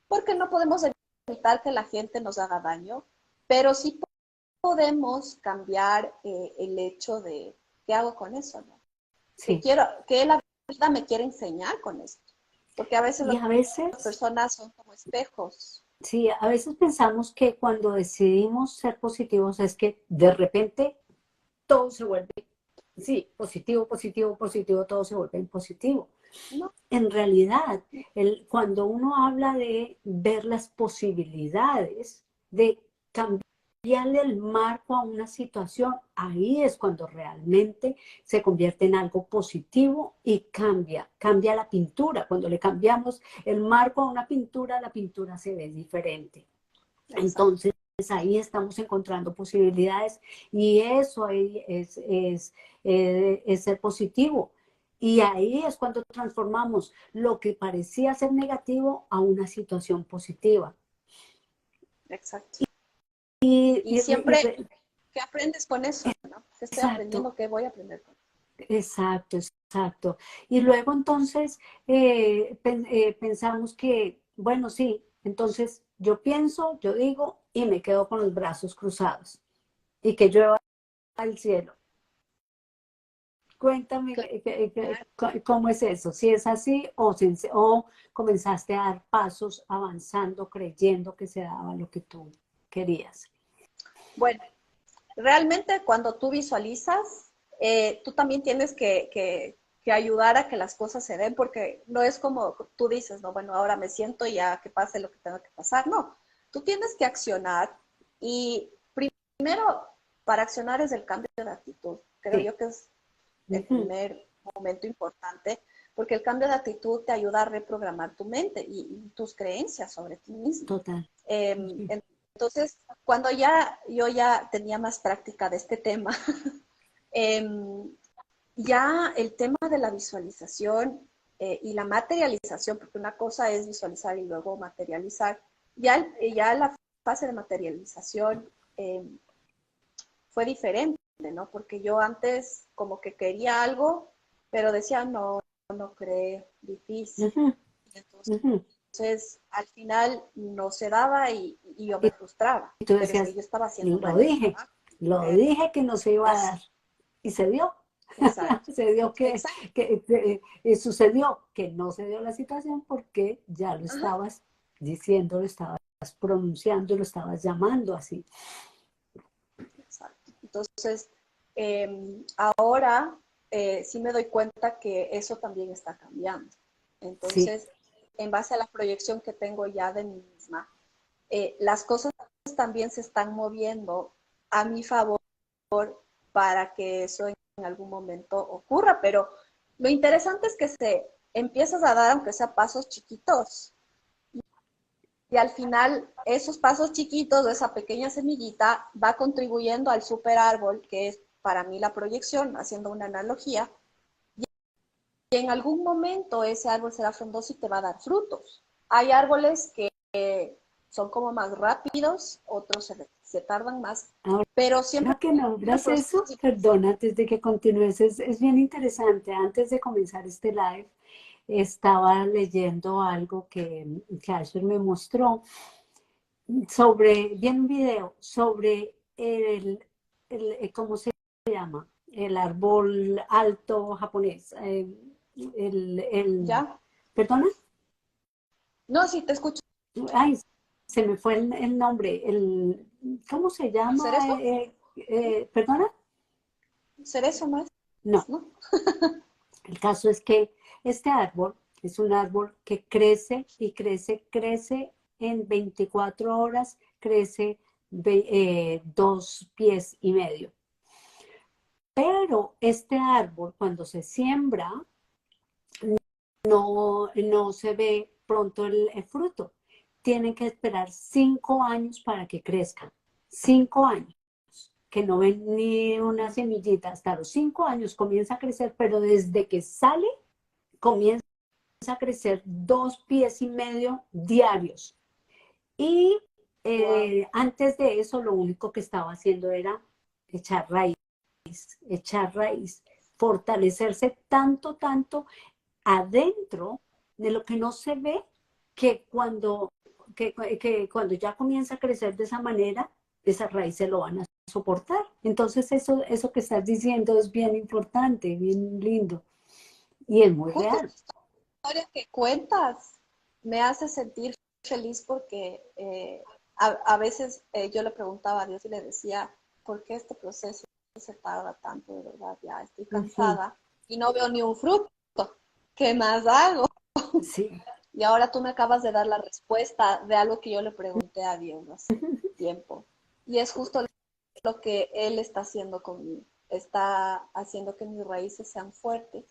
Porque no podemos evitar que la gente nos haga daño, pero sí podemos cambiar el hecho de qué hago con eso, ¿no? Sí. Que la vida me quiere enseñar con esto. Porque a veces Y las a veces, personas son como espejos. sí, a veces pensamos que cuando decidimos ser positivos es que de repente todo se vuelve, sí, positivo, positivo, positivo, todo se vuelve en positivo. No, En realidad, cuando uno habla de ver las posibilidades, de cambiarle el marco a una situación, ahí es cuando realmente se convierte en algo positivo y cambia la pintura. Cuando le cambiamos el marco a una pintura, la pintura se ve diferente. exacto. Entonces, ahí estamos encontrando posibilidades y eso ahí es ser positivo. Y ahí es cuando transformamos lo que parecía ser negativo a una situación positiva. Exacto. Y, Y y, y siempre, ¿qué aprendes con eso, no? ¿Qué estoy exacto, aprendiendo? ¿Qué voy a aprender con eso? exacto, exacto. Y luego entonces pensamos que, bueno, sí, entonces yo pienso, yo digo y me quedo con los brazos cruzados y que llueva al cielo. Cuéntame Claro. cómo es eso, si es así o comenzaste a dar pasos avanzando, creyendo que se daba lo que tú querías. Bueno, realmente cuando tú visualizas, tú también tienes que ayudar a que las cosas se den, porque no es como tú dices, no, bueno, ahora me siento y ya que pase lo que tenga que pasar. No, tú tienes que accionar y primero para accionar es el cambio de actitud. Creo Sí. yo que es el Ujú. primer momento importante, porque el cambio de actitud te ayuda a reprogramar tu mente y tus creencias sobre ti mismo. Total. Ujú. Entonces, cuando ya yo ya tenía más práctica de este tema, eh, ya el tema de la visualización y la materialización, porque una cosa es visualizar y luego materializar, ya la fase de materialización fue diferente, ¿no? Porque yo antes como que quería algo, pero decía, no, no creo, difícil. Ujú. Ujú. Entonces, al final no se daba y yo Y me frustraba, tú pero es que decías, yo estaba haciendo lo mal el dije, trabajo. lo Eh, dije que no se iba a dar. Y se dio. exacto, Se dio exacto. que sucedió que no se dio la situación porque ya lo Ajá, estabas diciendo, lo estabas pronunciando, lo estabas llamando así. exacto. Entonces, ahora sí me doy cuenta que eso también está cambiando. Sí, Entonces, en base a la proyección que tengo ya de mí misma, las cosas también se están moviendo a mi favor para que eso en algún momento ocurra, pero lo interesante es que se empiezas a dar, aunque sea pasos chiquitos, y al final esos pasos chiquitos, esa pequeña semillita, va contribuyendo al super árbol que es para mí la proyección, haciendo una analogía, y en algún momento ese árbol será frondoso y te va a dar frutos. Hay árboles que son como más rápidos, otros se tardan más, Ahora pero siempre que el nombras proceso eso, es perdona, antes de que continúes, es bien interesante. Antes de comenzar este live, estaba leyendo algo que Asher me mostró sobre, vi un video sobre ¿cómo se llama? El árbol alto japonés. ¿ya? ¿Perdona? No, sí, te escucho. Ay, se me fue el nombre. ¿Cómo se ¿El llama? cerezo? ¿Perdona? ¿Cerezo no es? No. ¿No? El caso es que este árbol es un árbol que crece y crece, crece en 24 horas, crece 2,5 pies. Pero este árbol, cuando se siembra, no se ve pronto el fruto. Tienen que esperar 5 años para que crezcan. 5 años. Que no ven ni una semillita. Hasta los 5 años comienza a crecer, pero desde que sale, comienza a crecer 2,5 pies diarios. Y Wow. antes de eso, lo único que estaba haciendo era echar raíz, echar raíz, fortalecerse tanto, tanto adentro de lo que no se ve, que que cuando ya comienza a crecer de esa manera, esas raíces lo van a soportar. Entonces eso que estás diciendo es bien importante, bien lindo y es muy Justo real. esta historia que cuentas me hace sentir feliz porque a veces yo le preguntaba a Dios y le decía, ¿por qué este proceso se tarda tanto? De verdad, ya estoy Ujú. cansada y no veo ni un fruto. ¿Qué más hago? Sí. Y ahora tú me acabas de dar la respuesta de algo que yo le pregunté a Dios hace tiempo. Y es justo lo que Él está haciendo conmigo. Está haciendo que mis raíces sean fuertes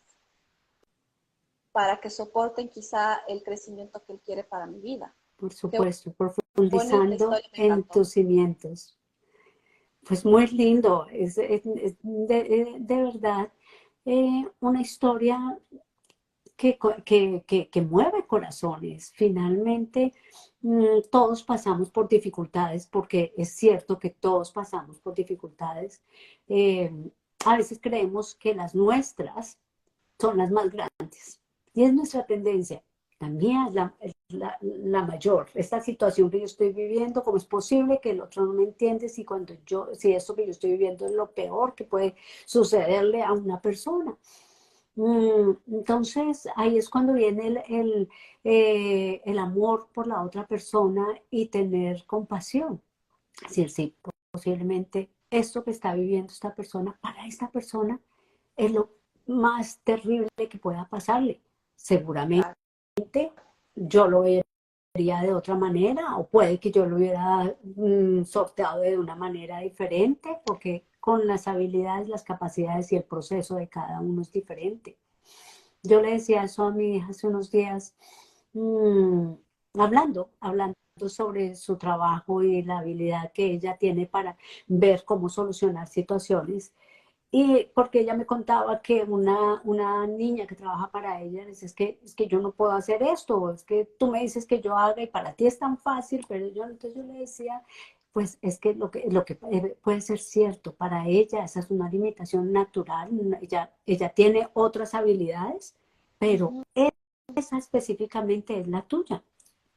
para que soporten quizá el crecimiento que Él quiere para mi vida. Por Qué supuesto, bonita profundizando historia, me en encantó. tus cimientos. Pues muy lindo, es de verdad una historia que mueve corazones. Finalmente, todos pasamos por dificultades, porque es cierto que todos pasamos por dificultades. Eh, a veces creemos que las nuestras son las más grandes. Y es nuestra tendencia. La mía es la mayor. Esta situación que yo estoy viviendo, ¿cómo es posible que el otro no me entiende si esto que yo estoy viviendo es lo peor que puede sucederle a una persona? Entonces, ahí es cuando viene el amor por la otra persona y tener compasión. Es decir, sí, posiblemente esto que está viviendo esta persona, para esta persona es lo más terrible que pueda pasarle. Seguramente Claro. yo lo vería de otra manera o puede que yo lo hubiera sorteado de una manera diferente porque con las habilidades, las capacidades y el proceso de cada uno es diferente. Yo le decía eso a mi hija hace unos días, mmm, hablando sobre su trabajo y la habilidad que ella tiene para ver cómo solucionar situaciones. Y porque ella me contaba que una niña que trabaja para ella dice, es que yo no puedo hacer esto, es que tú me dices que yo haga y para ti es tan fácil, pero entonces yo le decía, pues es que lo que puede ser cierto para ella, esa es una limitación natural, ella tiene otras habilidades, pero Ujú. esa específicamente es la tuya.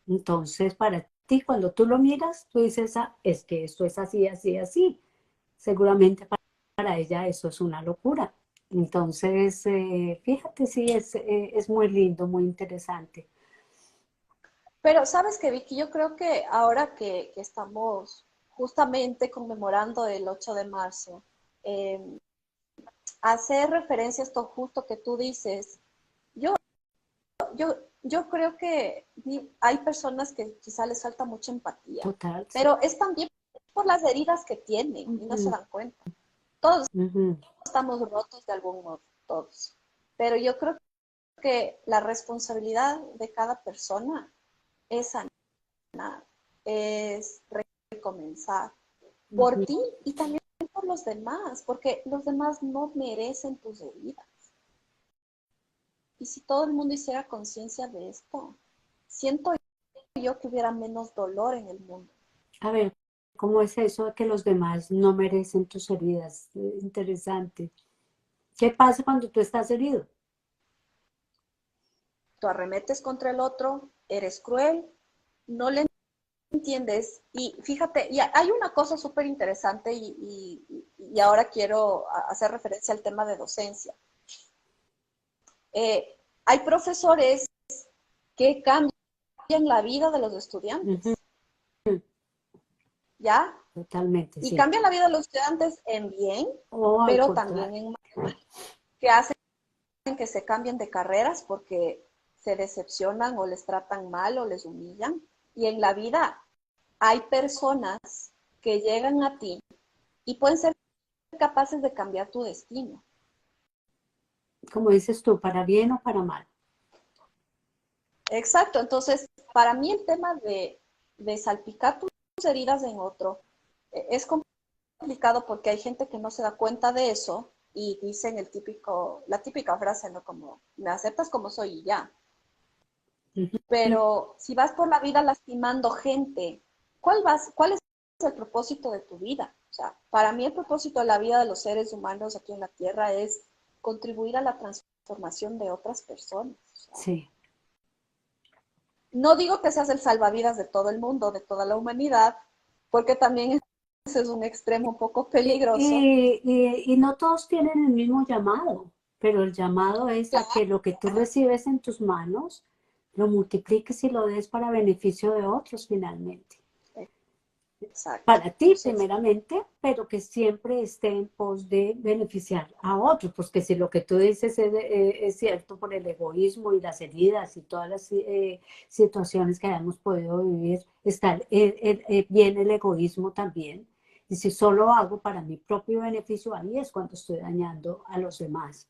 Entonces, para ti, cuando tú lo miras, tú dices, ah, es que esto es así, así, así. Seguramente para ella eso es una locura. Entonces, fíjate, sí, es muy lindo, muy interesante. Pero sabes que Vicky, yo creo que ahora que estamos justamente conmemorando el 8 de marzo, eh, hacer referencia a esto justo que tú dices, yo, yo creo que hay personas que quizá les falta mucha empatía, Total, sí. pero es también por las heridas que tienen y no se Ujú, dan cuenta. Todos ujú. estamos rotos de algún modo, todos. Pero yo creo que la responsabilidad de cada persona es sanar, es recomenzar por ti y también por los demás, porque los demás no merecen tus heridas. Y si todo el mundo hiciera conciencia de esto, siento yo que hubiera menos dolor en el mundo. A ver, ¿cómo es eso de que los demás no merecen tus heridas? Interesante. ¿Qué pasa cuando tú estás herido? Tú arremetes contra el otro, eres cruel, no le entiendes. Y fíjate, y hay una cosa súper interesante y ahora quiero hacer referencia al tema de docencia. Hay profesores que cambian la vida de los estudiantes, Ujú, ¿ya? totalmente, Y sí. cambian la vida de los estudiantes en bien, O al pero también contrario. en mal, que hacen que se cambien de carreras porque se decepcionan o les tratan mal o les humillan. Y en la vida hay personas que llegan a ti y pueden ser capaces de cambiar tu destino. Como dices tú, para bien o para mal. Exacto, entonces para mí el tema de salpicar tus heridas en otro es complicado porque hay gente que no se da cuenta de eso y dicen la típica frase, ¿no? Como, me aceptas como soy y ya. Ujú. Pero si vas por la vida lastimando gente, ¿cuál es el propósito de tu vida? O sea, para mí el propósito de la vida de los seres humanos aquí en la Tierra es contribuir a la transformación de otras personas. O sea, Sí. no digo que seas el salvavidas de todo el mundo, de toda la humanidad, porque también ese es un extremo un poco peligroso. Y no todos tienen el mismo llamado, pero el llamado es a que lo que tú recibes en tus manos lo multipliques y lo des para beneficio de otros finalmente. Exacto. Para ti Entonces, primeramente, pero que siempre esté en pos de beneficiar a otros, porque si lo que tú dices es cierto por el egoísmo y las heridas y todas las situaciones que hayamos podido vivir, está bien el egoísmo también. Y si solo hago para mi propio beneficio, ahí es cuando estoy dañando a los demás.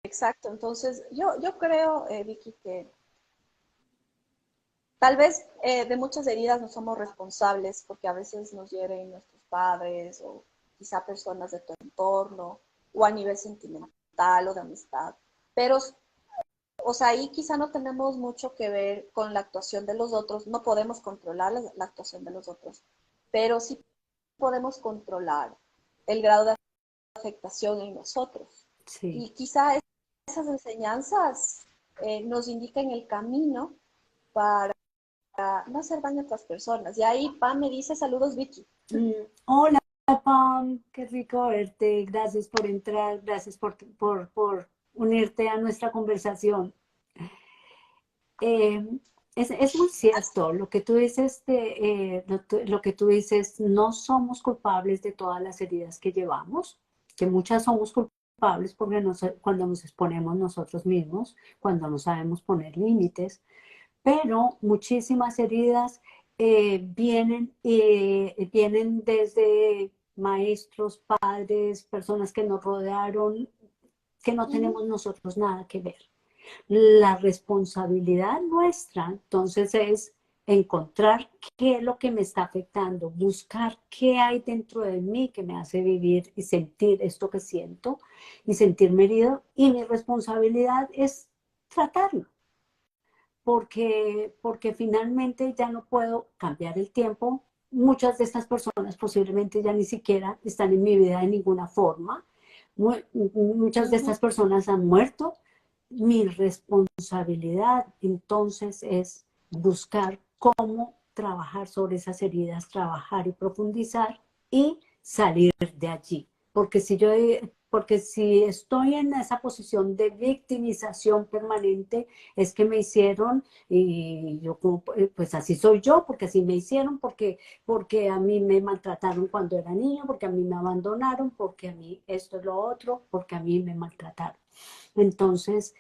exacto. Entonces, yo creo, Vicky, que tal vez de muchas heridas no somos responsables porque a veces nos hieren nuestros padres o quizá personas de tu entorno o a nivel sentimental o de amistad. Pero, o sea, ahí quizá no tenemos mucho que ver con la actuación de los otros, no podemos controlar la actuación de los otros, pero sí podemos controlar el grado de afectación en nosotros. Sí. Y quizá esas enseñanzas nos indican el camino para no hacer daño a otras personas. Y ahí Pam me dice saludos, Vicky. Mm, hola, Pam, qué rico verte. Gracias por entrar, gracias por unirte a nuestra conversación. Eh, es muy cierto lo que tú dices, lo que tú dices, no somos culpables de todas las heridas que llevamos, que muchas somos culpables porque cuando nos exponemos nosotros mismos, cuando no sabemos poner límites, pero muchísimas heridas vienen desde maestros, padres, personas que nos rodearon, que no Uh -huh. tenemos nosotros nada que ver. La responsabilidad nuestra, entonces, es encontrar qué es lo que me está afectando, buscar qué hay dentro de mí que me hace vivir y sentir esto que siento y sentirme herido. Y mi responsabilidad es tratarlo, porque finalmente ya no puedo cambiar el tiempo. Muchas de estas personas posiblemente ya ni siquiera están en mi vida de ninguna forma. Muchas de Uh -huh. estas personas han muerto. Mi responsabilidad entonces es buscar cómo trabajar sobre esas heridas, trabajar y profundizar y salir de allí. Porque si estoy en esa posición de victimización permanente, es que me hicieron y yo pues así soy yo, porque así me hicieron, porque a mí me maltrataron cuando era niño, porque a mí me abandonaron, porque a mí esto es lo otro, porque a mí me maltrataron. Entonces,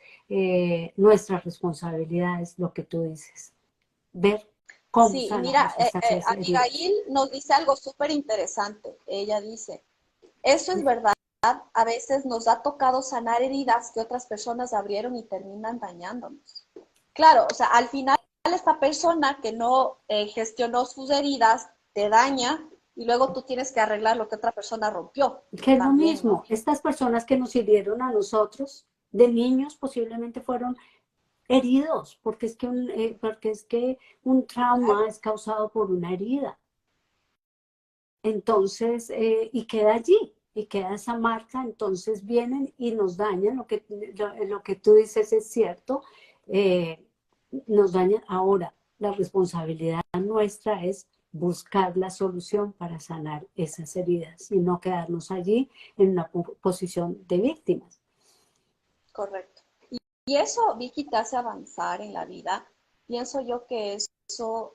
nuestra responsabilidad es lo que tú dices, ver cómo Sí, y mira, sanamos esas heridas. Abigail nos dice algo súper interesante. Ella dice, eso es verdad, a veces nos ha tocado sanar heridas que otras personas abrieron y terminan dañándonos. Claro, o sea, al final esta persona que no gestionó sus heridas te daña y luego tú tienes que arreglar lo que otra persona rompió Que es lo también, ¿no? mismo, estas personas que nos hirieron a nosotros, de niños posiblemente fueron heridos, porque es que un trauma es causado por una herida. Entonces, y queda allí, y queda esa marca, entonces vienen y nos dañan, lo que tú dices es cierto, eh, nos dañan. Ahora, la responsabilidad nuestra es buscar la solución para sanar esas heridas y no quedarnos allí en una posición de víctimas. Correcto. Y eso, Vicky, te hace avanzar en la vida. Pienso yo que eso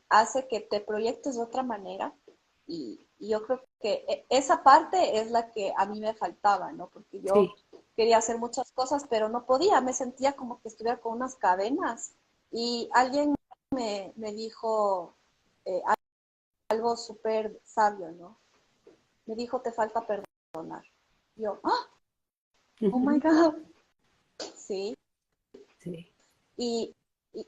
hace que te proyectes de otra manera y yo creo que esa parte es la que a mí me faltaba, ¿no? Porque Sí, yo quería hacer muchas cosas, pero no podía, me sentía como que estuviera con unas cadenas. Y alguien me dijo algo súper sabio, ¿no? Me dijo, te falta perdonar. Yo, oh my ujú, God, sí. sí, Y,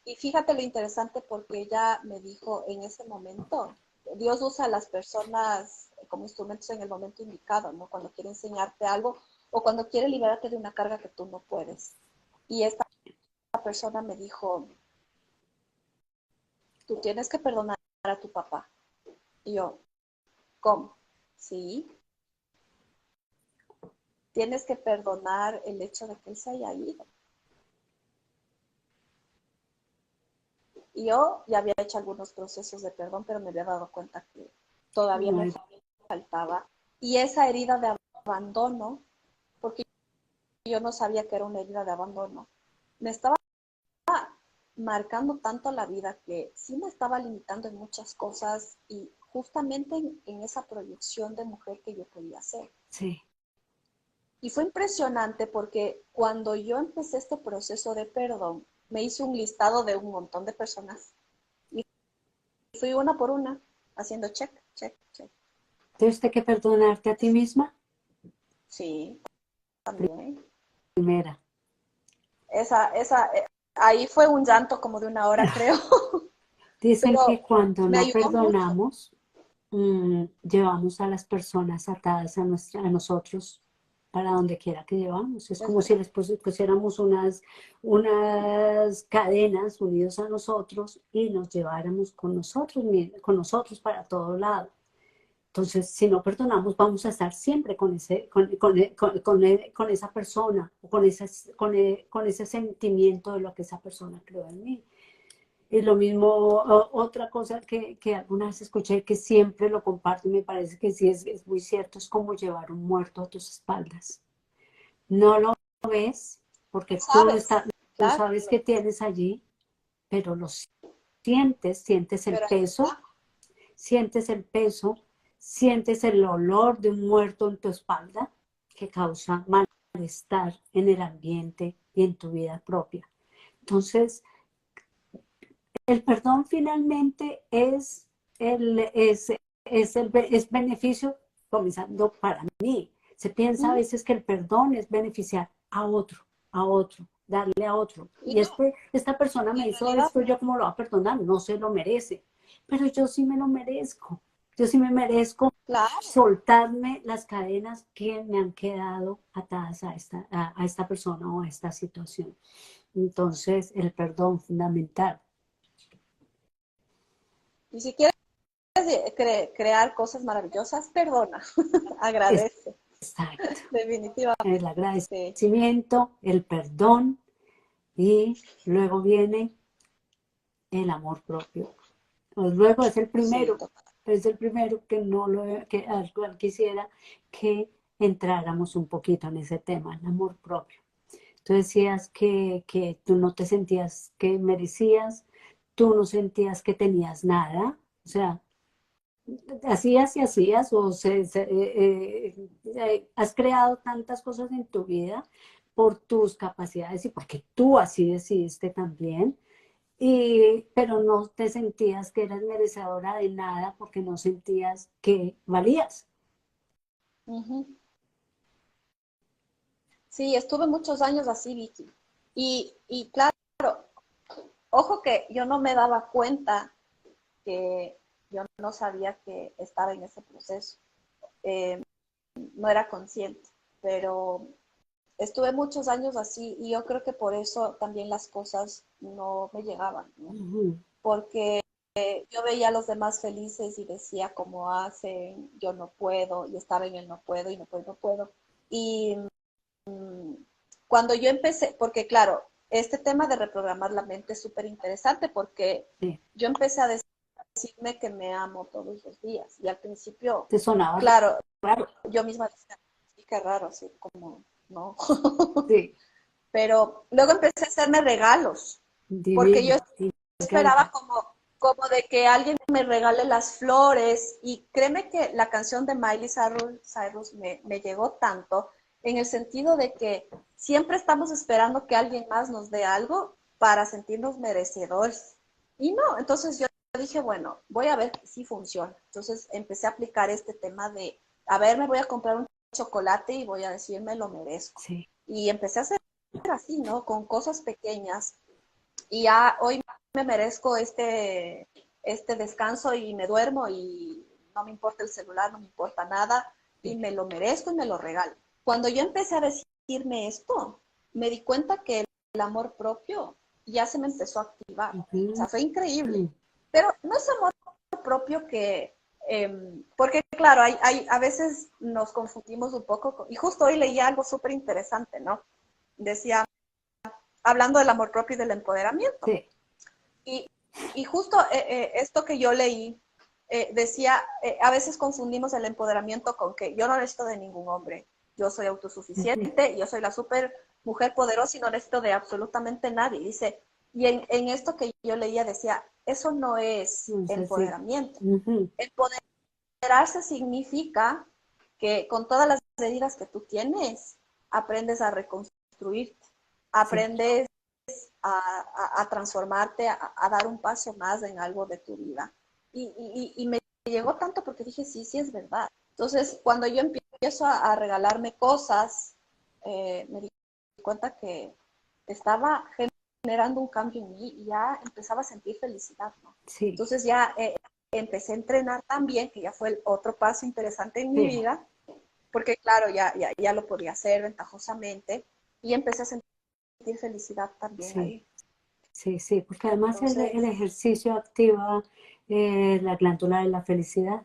y fíjate lo interesante porque ella me dijo en ese momento, Dios usa a las personas como instrumentos en el momento indicado, ¿no? Cuando quiere enseñarte algo o cuando quiere liberarte de una carga que tú no puedes. Y esta persona me dijo, tú tienes que perdonar a tu papá. Y yo, ¿cómo? Sí, tienes que perdonar el hecho de que él se haya ido. Y yo ya había hecho algunos procesos de perdón, pero me había dado cuenta que todavía me no, faltaba. Y esa herida de abandono, porque yo no sabía que era una herida de abandono, me estaba marcando tanto la vida que sí me estaba limitando en muchas cosas y justamente en esa proyección de mujer que yo quería ser. sí. Y fue impresionante porque cuando yo empecé este proceso de perdón, me hice un listado de un montón de personas y fui una por una haciendo check, check, check. ¿Tuviste que perdonarte a ti misma? Sí, también. Primera. Ahí fue un llanto como de una hora, creo, Dicen pero que cuando me no ayudó mucho. perdonamos, llevamos a las personas atadas a nosotros para donde quiera que llevamos. Es Es como si verdad. les pusiéramos unas cadenas unidos a nosotros y nos lleváramos con nosotros para todo lado. Entonces, si no perdonamos, vamos a estar siempre con esa persona, o con ese sentimiento de lo que esa persona creó en mí. Y lo mismo, otra cosa que alguna vez escuché, que siempre lo comparto y me parece que sí es muy cierto, es como llevar un muerto a tus espaldas. No lo ves No porque sabes, no claro, sabes qué tienes allí, pero lo sientes el pero peso, sientes el peso, sientes el olor de un muerto en tu espalda que causa malestar en el ambiente y en tu vida propia. Entonces, el perdón finalmente es beneficio, comenzando para mí. Se piensa a veces que el perdón es beneficiar a otro, darle a otro. y Y no, esta persona y me en hizo realidad, esto, yo cómo lo voy a perdonar, no se lo merece. Pero yo sí me lo merezco. Yo sí me merezco claro. soltarme las cadenas que me han quedado atadas a esta persona o a esta situación. Entonces, el perdón fundamental. Y si quieres crear cosas maravillosas, perdona, agradece, Exacto. El definitivamente. agradecimiento, el perdón y luego viene el amor propio. Pues luego Sí, es el primero que no lo que al cual quisiera que entráramos un poquito en ese tema, el amor propio. Tú decías que tú no te sentías que merecías, tú no sentías que tenías nada, o sea, hacías y hacías, has creado tantas cosas en tu vida por tus capacidades y porque tú así decidiste también, pero no te sentías que eras merecedora de nada porque no sentías que valías. ujú. Sí, estuve muchos años así, Vicky. Y claro, ojo que yo no me daba cuenta que yo no sabía que estaba en ese proceso. No era consciente, pero estuve muchos años así y yo creo que por eso también las cosas no me llegaban, ¿no? Porque yo veía a los demás felices y decía cómo hacen, yo no puedo, y estaba en el no puedo y no puedo, no puedo. Y cuando yo empecé, porque claro, este tema de reprogramar la mente es súper interesante porque Sí. yo empecé a decirme que me amo todos los días y al principio, ¿Te sonaba claro, raro? yo misma decía, sí, qué raro, así como, no. Sí. Pero luego empecé a hacerme regalos, porque yo Divino. Me esperaba encanta. como de que alguien me regale las flores y créeme que la canción de Miley Cyrus me llegó tanto en el sentido de que siempre estamos esperando que alguien más nos dé algo para sentirnos merecedores. Y no, entonces yo dije, bueno, voy a ver si funciona. Entonces empecé a aplicar este tema de, a ver, me voy a comprar un chocolate y voy a decir, me lo merezco. Sí. Y empecé a hacer así, ¿no? Con cosas pequeñas. Y ya hoy me merezco este descanso y me duermo y no me importa el celular, no me importa nada y me lo merezco y me lo regalo. Cuando yo empecé a decirme esto, me di cuenta que el amor propio ya se me empezó a activar. O sea, fue increíble. Pero no es amor propio que, porque claro, a veces nos confundimos un poco, y justo hoy leí algo súper interesante, ¿no? Decía, hablando del amor propio y del empoderamiento. Sí. Y, y justo esto que yo leí decía, a veces confundimos el empoderamiento con que yo no necesito de ningún hombre, yo soy autosuficiente, yo soy la super mujer poderosa y no necesito de absolutamente nadie. Dice, y en esto que yo leía decía, eso no es Sí. empoderamiento. Empoderarse significa que con todas las heridas que tú tienes, aprendes a reconstruirte, Sí. aprendes a transformarte, a dar un paso más en algo de tu vida. Y me llegó tanto porque dije, sí, sí es verdad. Entonces, cuando yo empiezo a regalarme cosas, me di cuenta que estaba generando un cambio en mí y ya empezaba a sentir felicidad, ¿no? Sí. Entonces ya empecé a entrenar también, que ya fue el otro paso interesante en mi Sí. vida, porque claro, ya lo podía hacer ventajosamente y empecé a sentir felicidad también Sí. ahí. Sí, sí, porque además el Entonces, ejercicio activa la glándula de la felicidad.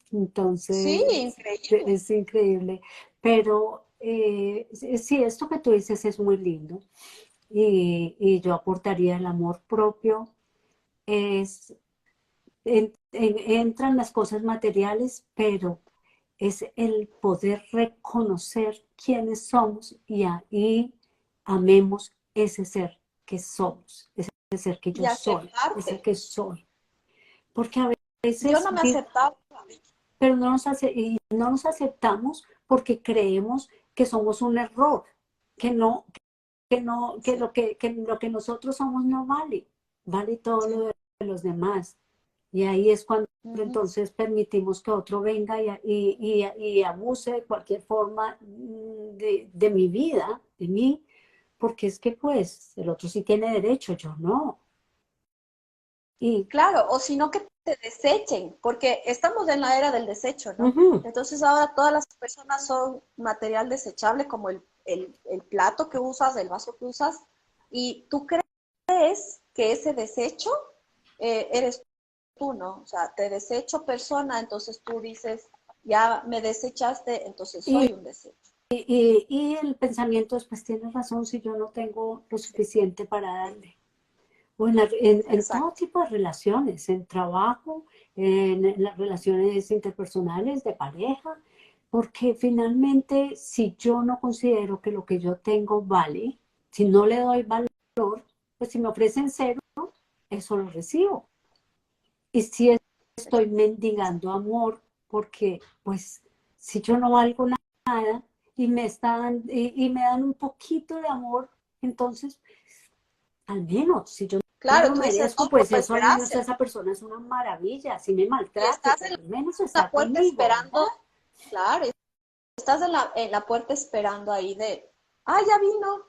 sí, Entonces, increíble. es increíble. Pero sí, esto que tú dices es muy lindo. Y yo aportaría el amor propio. Es, entran las cosas materiales, pero es el poder reconocer quiénes somos y ahí amemos ese ser que somos, ese ser que Y yo soy, ese aceptarte. que soy. Porque a Yo veces, no me aceptaba. pero y no nos aceptamos porque creemos que somos un error, que no, que no, Sí. que lo que nosotros somos no vale, vale todo Sí. lo de los demás. Y ahí es cuando Ujú. entonces permitimos que otro venga y abuse de cualquier forma de mi vida, de mí, porque es que pues el otro sí tiene derecho, yo no. Y Claro, o si no que te desechen, porque estamos en la era del desecho, ¿no? ujú, Entonces ahora todas las personas son material desechable, como el plato que usas, el vaso que usas, y tú crees que ese desecho eres tú, ¿no? O sea, te desecho persona, entonces tú dices, ya me desechaste, entonces y, soy un desecho. y el pensamiento es, pues tienes razón si yo no tengo lo Sí, suficiente para darle. O en todo exacto. tipo de relaciones, en trabajo, en las relaciones interpersonales, de pareja, porque finalmente si yo no considero que lo que yo tengo vale, si no le doy valor, pues si me ofrecen cero, eso lo recibo. Y si estoy mendigando amor, porque pues si yo no valgo nada y me dan un poquito de amor, entonces al menos si yo me Claro, lo tú dices, merezco, no, pues pues eso al menos gracias. esa persona es una maravilla, si me Y maltrate, estás en pero al menos está la puerta conmigo, ¿verdad? esperando, claro, estás en la puerta esperando ahí de, ah, ya vino,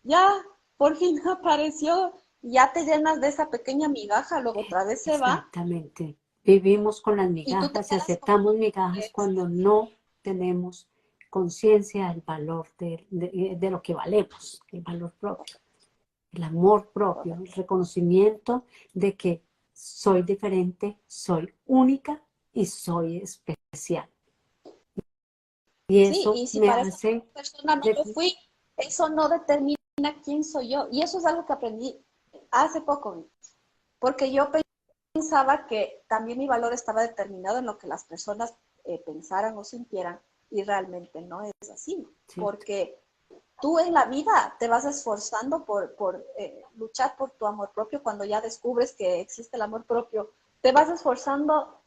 ya, por fin apareció, ya te llenas de esa pequeña migaja, luego otra vez se va. Exactamente, Vivimos con las Y tú te migajas y quedas con aceptamos migajas ex. cuando no tenemos conciencia del valor de lo que valemos, el valor propio, el amor propio, el reconocimiento de que soy diferente, soy única y soy especial. Y Sí, eso y si me para esa hace, persona no lo fui, eso no determina quién soy yo. Y eso es algo que aprendí hace poco, porque yo pensaba que también mi valor estaba determinado en lo que las personas pensaran o sintieran, y realmente no es así, ¿cierto? porque tú en la vida te vas esforzando por luchar por tu amor propio. Cuando ya descubres que existe el amor propio, te vas esforzando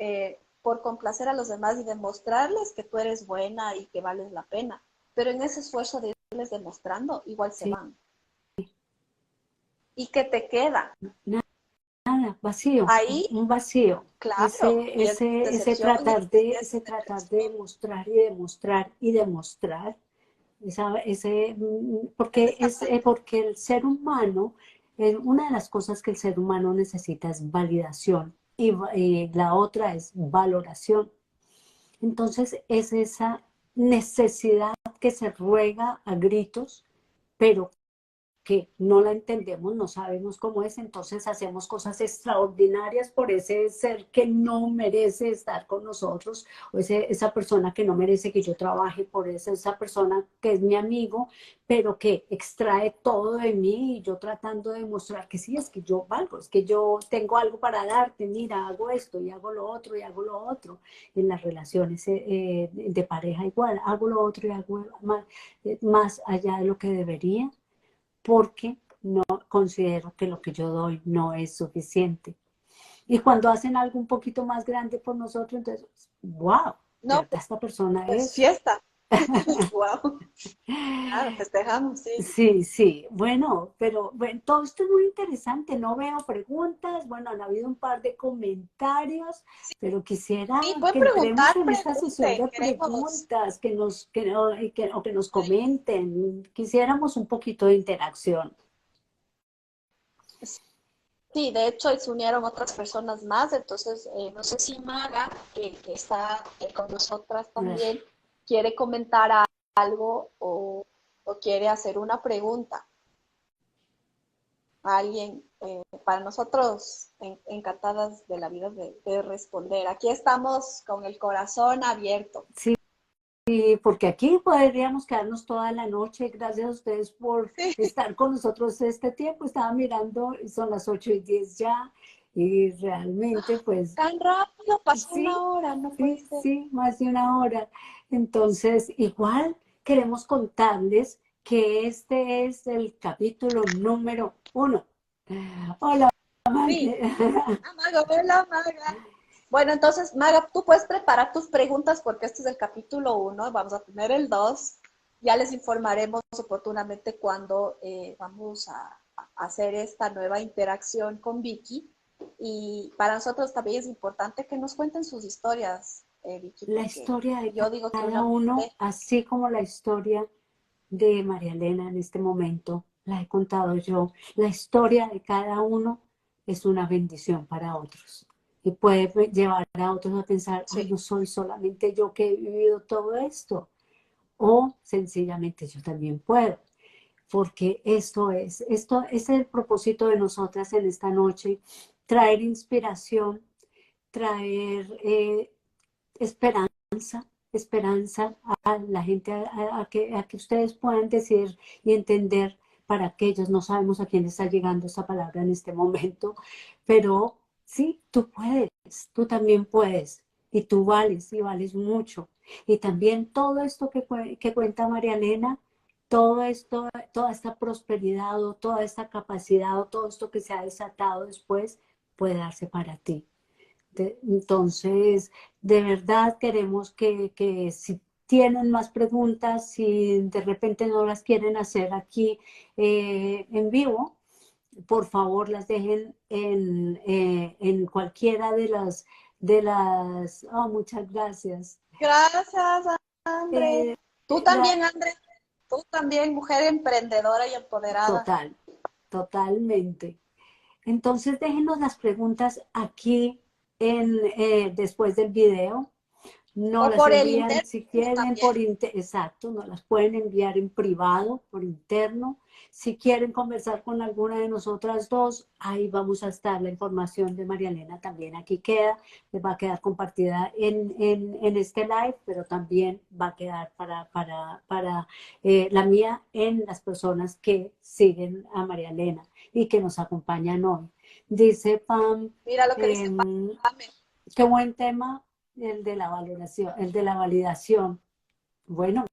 por complacer a los demás y demostrarles que tú eres buena y que vales la pena. Pero en ese esfuerzo de irles demostrando, igual se Sí, van. ¿Y qué te queda? nada, vacío, Ahí, un vacío. claro, y es decepción y Ese tristeza y tratar de depresión. demostrar y demostrar y demostrar, Es desgastante. porque el ser humano, una de las cosas que el ser humano necesita es validación y la otra es valoración. Entonces es esa necesidad que se ruega a gritos, pero que no la entendemos, no sabemos cómo es, entonces hacemos cosas extraordinarias por ese ser que no merece estar con nosotros, o esa persona que no merece que yo trabaje por eso, esa persona que es mi amigo, pero que extrae todo de mí y yo tratando de demostrar que sí, es que yo valgo, es que yo tengo algo para darte, mira, hago esto y hago lo otro y hago lo otro. En las relaciones de pareja igual, hago lo otro y hago más allá de lo que debería porque no considero que lo que yo doy no es suficiente. Y cuando hacen algo un poquito más grande por nosotros, entonces, wow, de No, verdad esta persona pues es. fiesta. Wow. Claro, festejamos, sí. Sí, sí, bueno, pero bueno, todo esto es muy interesante, no veo preguntas, bueno, han habido un par de comentarios, pero quisiera Sí, pueden que entremos preguntar, en esta sesión pregunten, de queremos. preguntas, o que nos comenten, quisiéramos un poquito de interacción. Sí, de hecho se unieron otras personas más, entonces no sé si Maga, que está con nosotras también, quiere comentar algo o quiere hacer una pregunta a alguien. Para nosotros, encantadas de la vida de responder. Aquí estamos con el corazón abierto. Sí, sí, porque aquí podríamos quedarnos toda la noche. Gracias a ustedes por estar con nosotros este tiempo. Estaba mirando, y son las 8:10 ya, y realmente, pues, Tan rápido, pasó sí, una hora, no puede sí, ser. sí, más de una hora. Entonces, igual queremos contarles que este es el capítulo número 1. Hola, Sí, Maggie. Maga, hola, Maga. Bueno, entonces, Maga, tú puedes preparar tus preguntas porque este es el capítulo 1, vamos a tener el 2. Ya les informaremos oportunamente cuando vamos a hacer esta nueva interacción con Vicky. Y para nosotros también es importante que nos cuenten sus historias, Vicky, La porque historia de yo digo que cada una uno, mujer, así como la historia de María Elena en este momento, la he contado yo. La historia de cada uno es una bendición para otros y puede llevar a otros a pensar, ay, sí, no soy solamente yo que he vivido todo esto, o sencillamente yo también puedo, porque esto es el propósito de nosotras en esta noche, traer inspiración, traer esperanza, esperanza a la gente, a que ustedes puedan decir y entender para que ellos no sabemos a quién está llegando esta palabra en este momento, pero sí, tú puedes, tú también puedes, y tú vales, y vales mucho. Y también todo esto que cuenta María Elena, todo esto, toda esta prosperidad o toda esta capacidad o todo esto que se ha desatado después puede darse para ti. Entonces, de verdad queremos que si tienen más preguntas, si de repente no las quieren hacer aquí en vivo, por favor las dejen en cualquiera oh, muchas gracias. gracias, André. Eh, Tú la- también, André. Tú también, mujer emprendedora y empoderada. totalmente. Entonces, déjenos las preguntas aquí después del video. No O las por el envían, internet si quieren, también. exacto, no las pueden enviar en privado, por interno. Si quieren conversar con alguna de nosotras dos, ahí vamos a estar. La información de María Elena también aquí queda, les va a quedar compartida en este live, pero también va a quedar para la mía en las personas que siguen a María Elena y que nos acompañan hoy. Dice Pam, Mira lo que dice em, Pame. qué buen tema el de la valoración, el de la validación. Bueno,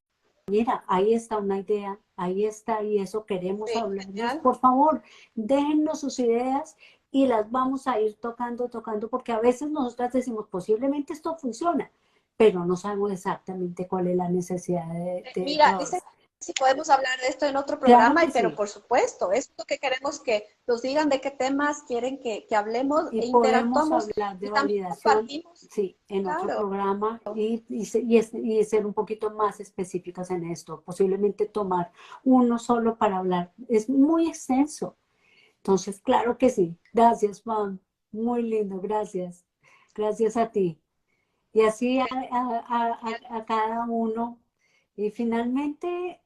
mira, ahí está una idea, ahí está, y eso queremos Sí, hablarnos. genial. Por favor, déjennos sus ideas y las vamos a ir tocando, porque a veces nosotras decimos, posiblemente esto funciona, pero no sabemos exactamente cuál es la necesidad de Mira, dice si podemos hablar de esto en otro Claro programa, que pero sí. por supuesto, es lo que queremos que nos digan de qué temas quieren que hablemos Y e podemos interactuamos hablar de y también validación, compartimos. sí, en otro Claro, programa y ser un poquito más específicas en esto. Posiblemente tomar uno solo para hablar. Es muy extenso. Entonces, claro que sí. Gracias, Juan. Muy lindo, gracias. Gracias a ti. Y así a cada uno. Y finalmente,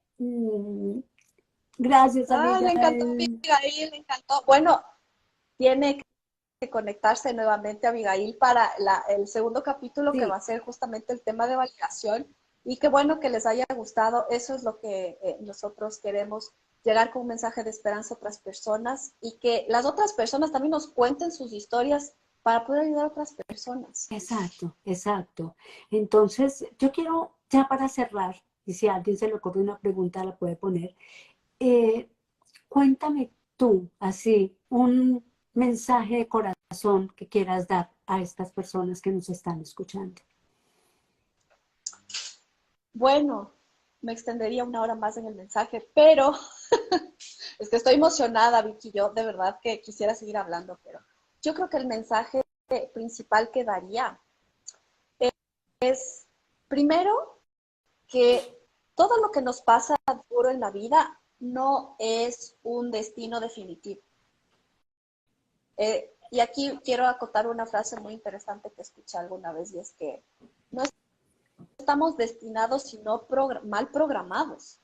gracias, ay, me encantó Abigail. Abigail, me encantó. Bueno, tiene que conectarse nuevamente Abigail para el segundo capítulo que va Sí, a ser justamente el tema de validación. Y qué bueno que les haya gustado. Eso es lo que nosotros queremos, llegar con un mensaje de esperanza a otras personas y que las otras personas también nos cuenten sus historias para poder ayudar a otras personas. exacto, exacto. Entonces, yo quiero, ya para cerrar, y si a alguien se le ocurre una pregunta, la puede poner. eh, Cuéntame tú, así, un mensaje de corazón que quieras dar a estas personas que nos están escuchando. Bueno, me extendería una hora más en el mensaje, pero es que estoy emocionada, Vicky. Yo de verdad que quisiera seguir hablando, pero yo creo que el mensaje principal que daría es, primero, que todo lo que nos pasa duro en la vida no es un destino definitivo. Y aquí quiero acotar una frase muy interesante que escuché alguna vez y es que no estamos destinados sino mal programados.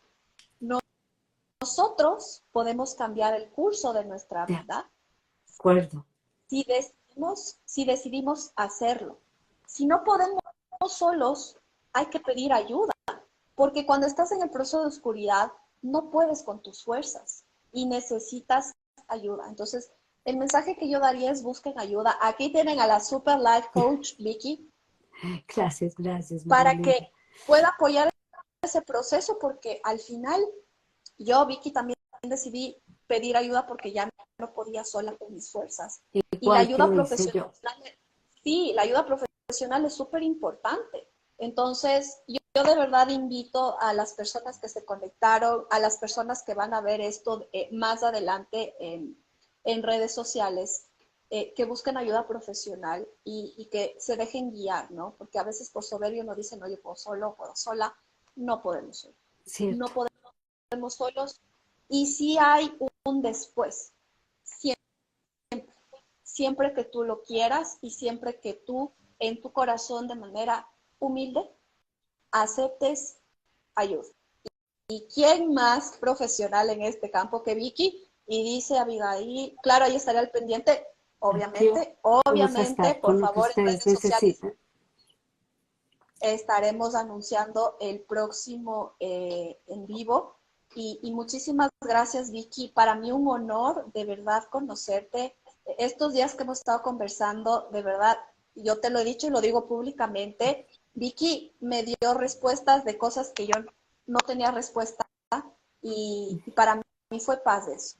Nosotros podemos cambiar el curso de nuestra De vida acuerdo. si decidimos hacerlo. Si no podemos solos, hay que pedir ayuda, porque cuando estás en el proceso de oscuridad, no puedes con tus fuerzas y necesitas ayuda. Entonces, el mensaje que yo daría es busquen ayuda. Aquí tienen a la Super Life Coach Vicky Gracias, gracias, María para Elena. que pueda apoyar ese proceso, porque al final yo, Vicky, también decidí pedir ayuda porque ya no podía sola con mis fuerzas. Y la Igual que ayuda lo hice profesional, yo. sí, la ayuda profesional es súper importante. Entonces, yo de verdad invito a las personas que se conectaron, a las personas que van a ver esto más adelante en redes sociales, que busquen ayuda profesional y que se dejen guiar, ¿no? Porque a veces por soberbio nos dicen, no, yo puedo solo, puedo sola. No podemos solo. Cierto. No podemos solos. Y sí hay un después. Siempre, siempre que tú lo quieras y siempre que tú en tu corazón de manera humilde aceptes ayuda. ¿Y quién más profesional en este campo que Vicky? Y dice Abigail, claro, ahí estaré al pendiente, Aquí vamos a obviamente, estar por con lo que favor, en ustedes redes sociales necesitan. estaremos anunciando el próximo en vivo. Y muchísimas gracias, Vicky. Para mí un honor de verdad conocerte. Estos días que hemos estado conversando, de verdad, yo te lo he dicho y lo digo públicamente, Vicky me dio respuestas de cosas que yo no tenía respuesta y para mí fue paz eso.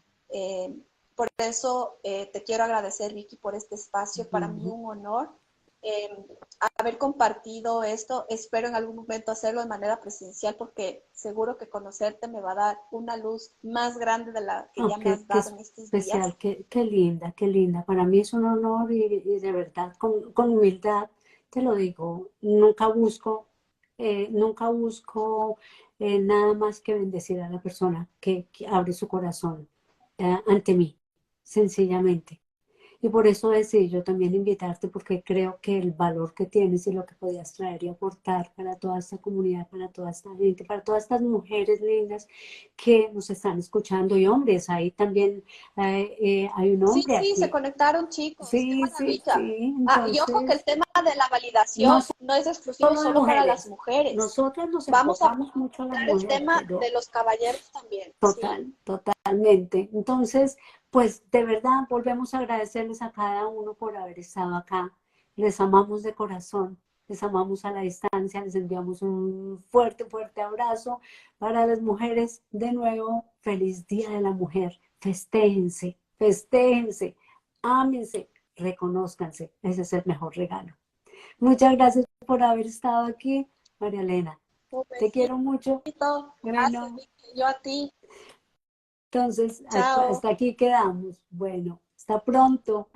Por eso te quiero agradecer, Vicky, por este espacio. Para mí un honor eh, haber compartido esto. Espero en algún momento hacerlo de manera presencial porque seguro que conocerte me va a dar una luz más grande de la que Oh, ya me has qué dado en estos días. especial, qué linda, qué linda. Para mí es un honor y de verdad, con humildad, te lo digo, nunca busco nada más que bendecir a la persona que abre su corazón ante mí, sencillamente. Y por eso decidí yo también invitarte, porque creo que el valor que tienes y lo que podías traer y aportar para toda esta comunidad, para toda esta gente, para todas estas mujeres lindas que nos están escuchando y hombres, ahí también hay un Sí, hombre sí, se aquí. conectaron chicos, qué Sí, sí, maravilla. sí, Ah, y ojo que el entonces, tema de la no validación no es exclusivo solo de solo para las mujeres, mujeres. nosotras nos Vamos a enfocamos mucho a las tocar el mujeres, tema pero de los caballeros también, sí. totalmente. Entonces, pues de verdad volvemos a agradecerles a cada uno por haber estado acá. Les amamos de corazón, les amamos a la distancia, les enviamos un fuerte, fuerte abrazo. Para las mujeres, de nuevo, feliz Día de la Mujer. Festéjense, festéjense, ámense, reconózcanse. Ese es el mejor regalo. Muchas gracias por haber estado aquí, María Elena. Un Te quiero besito, mucho. gracias, Bueno, Vicky, yo a ti. entonces Chao. hasta aquí quedamos. Bueno, hasta pronto.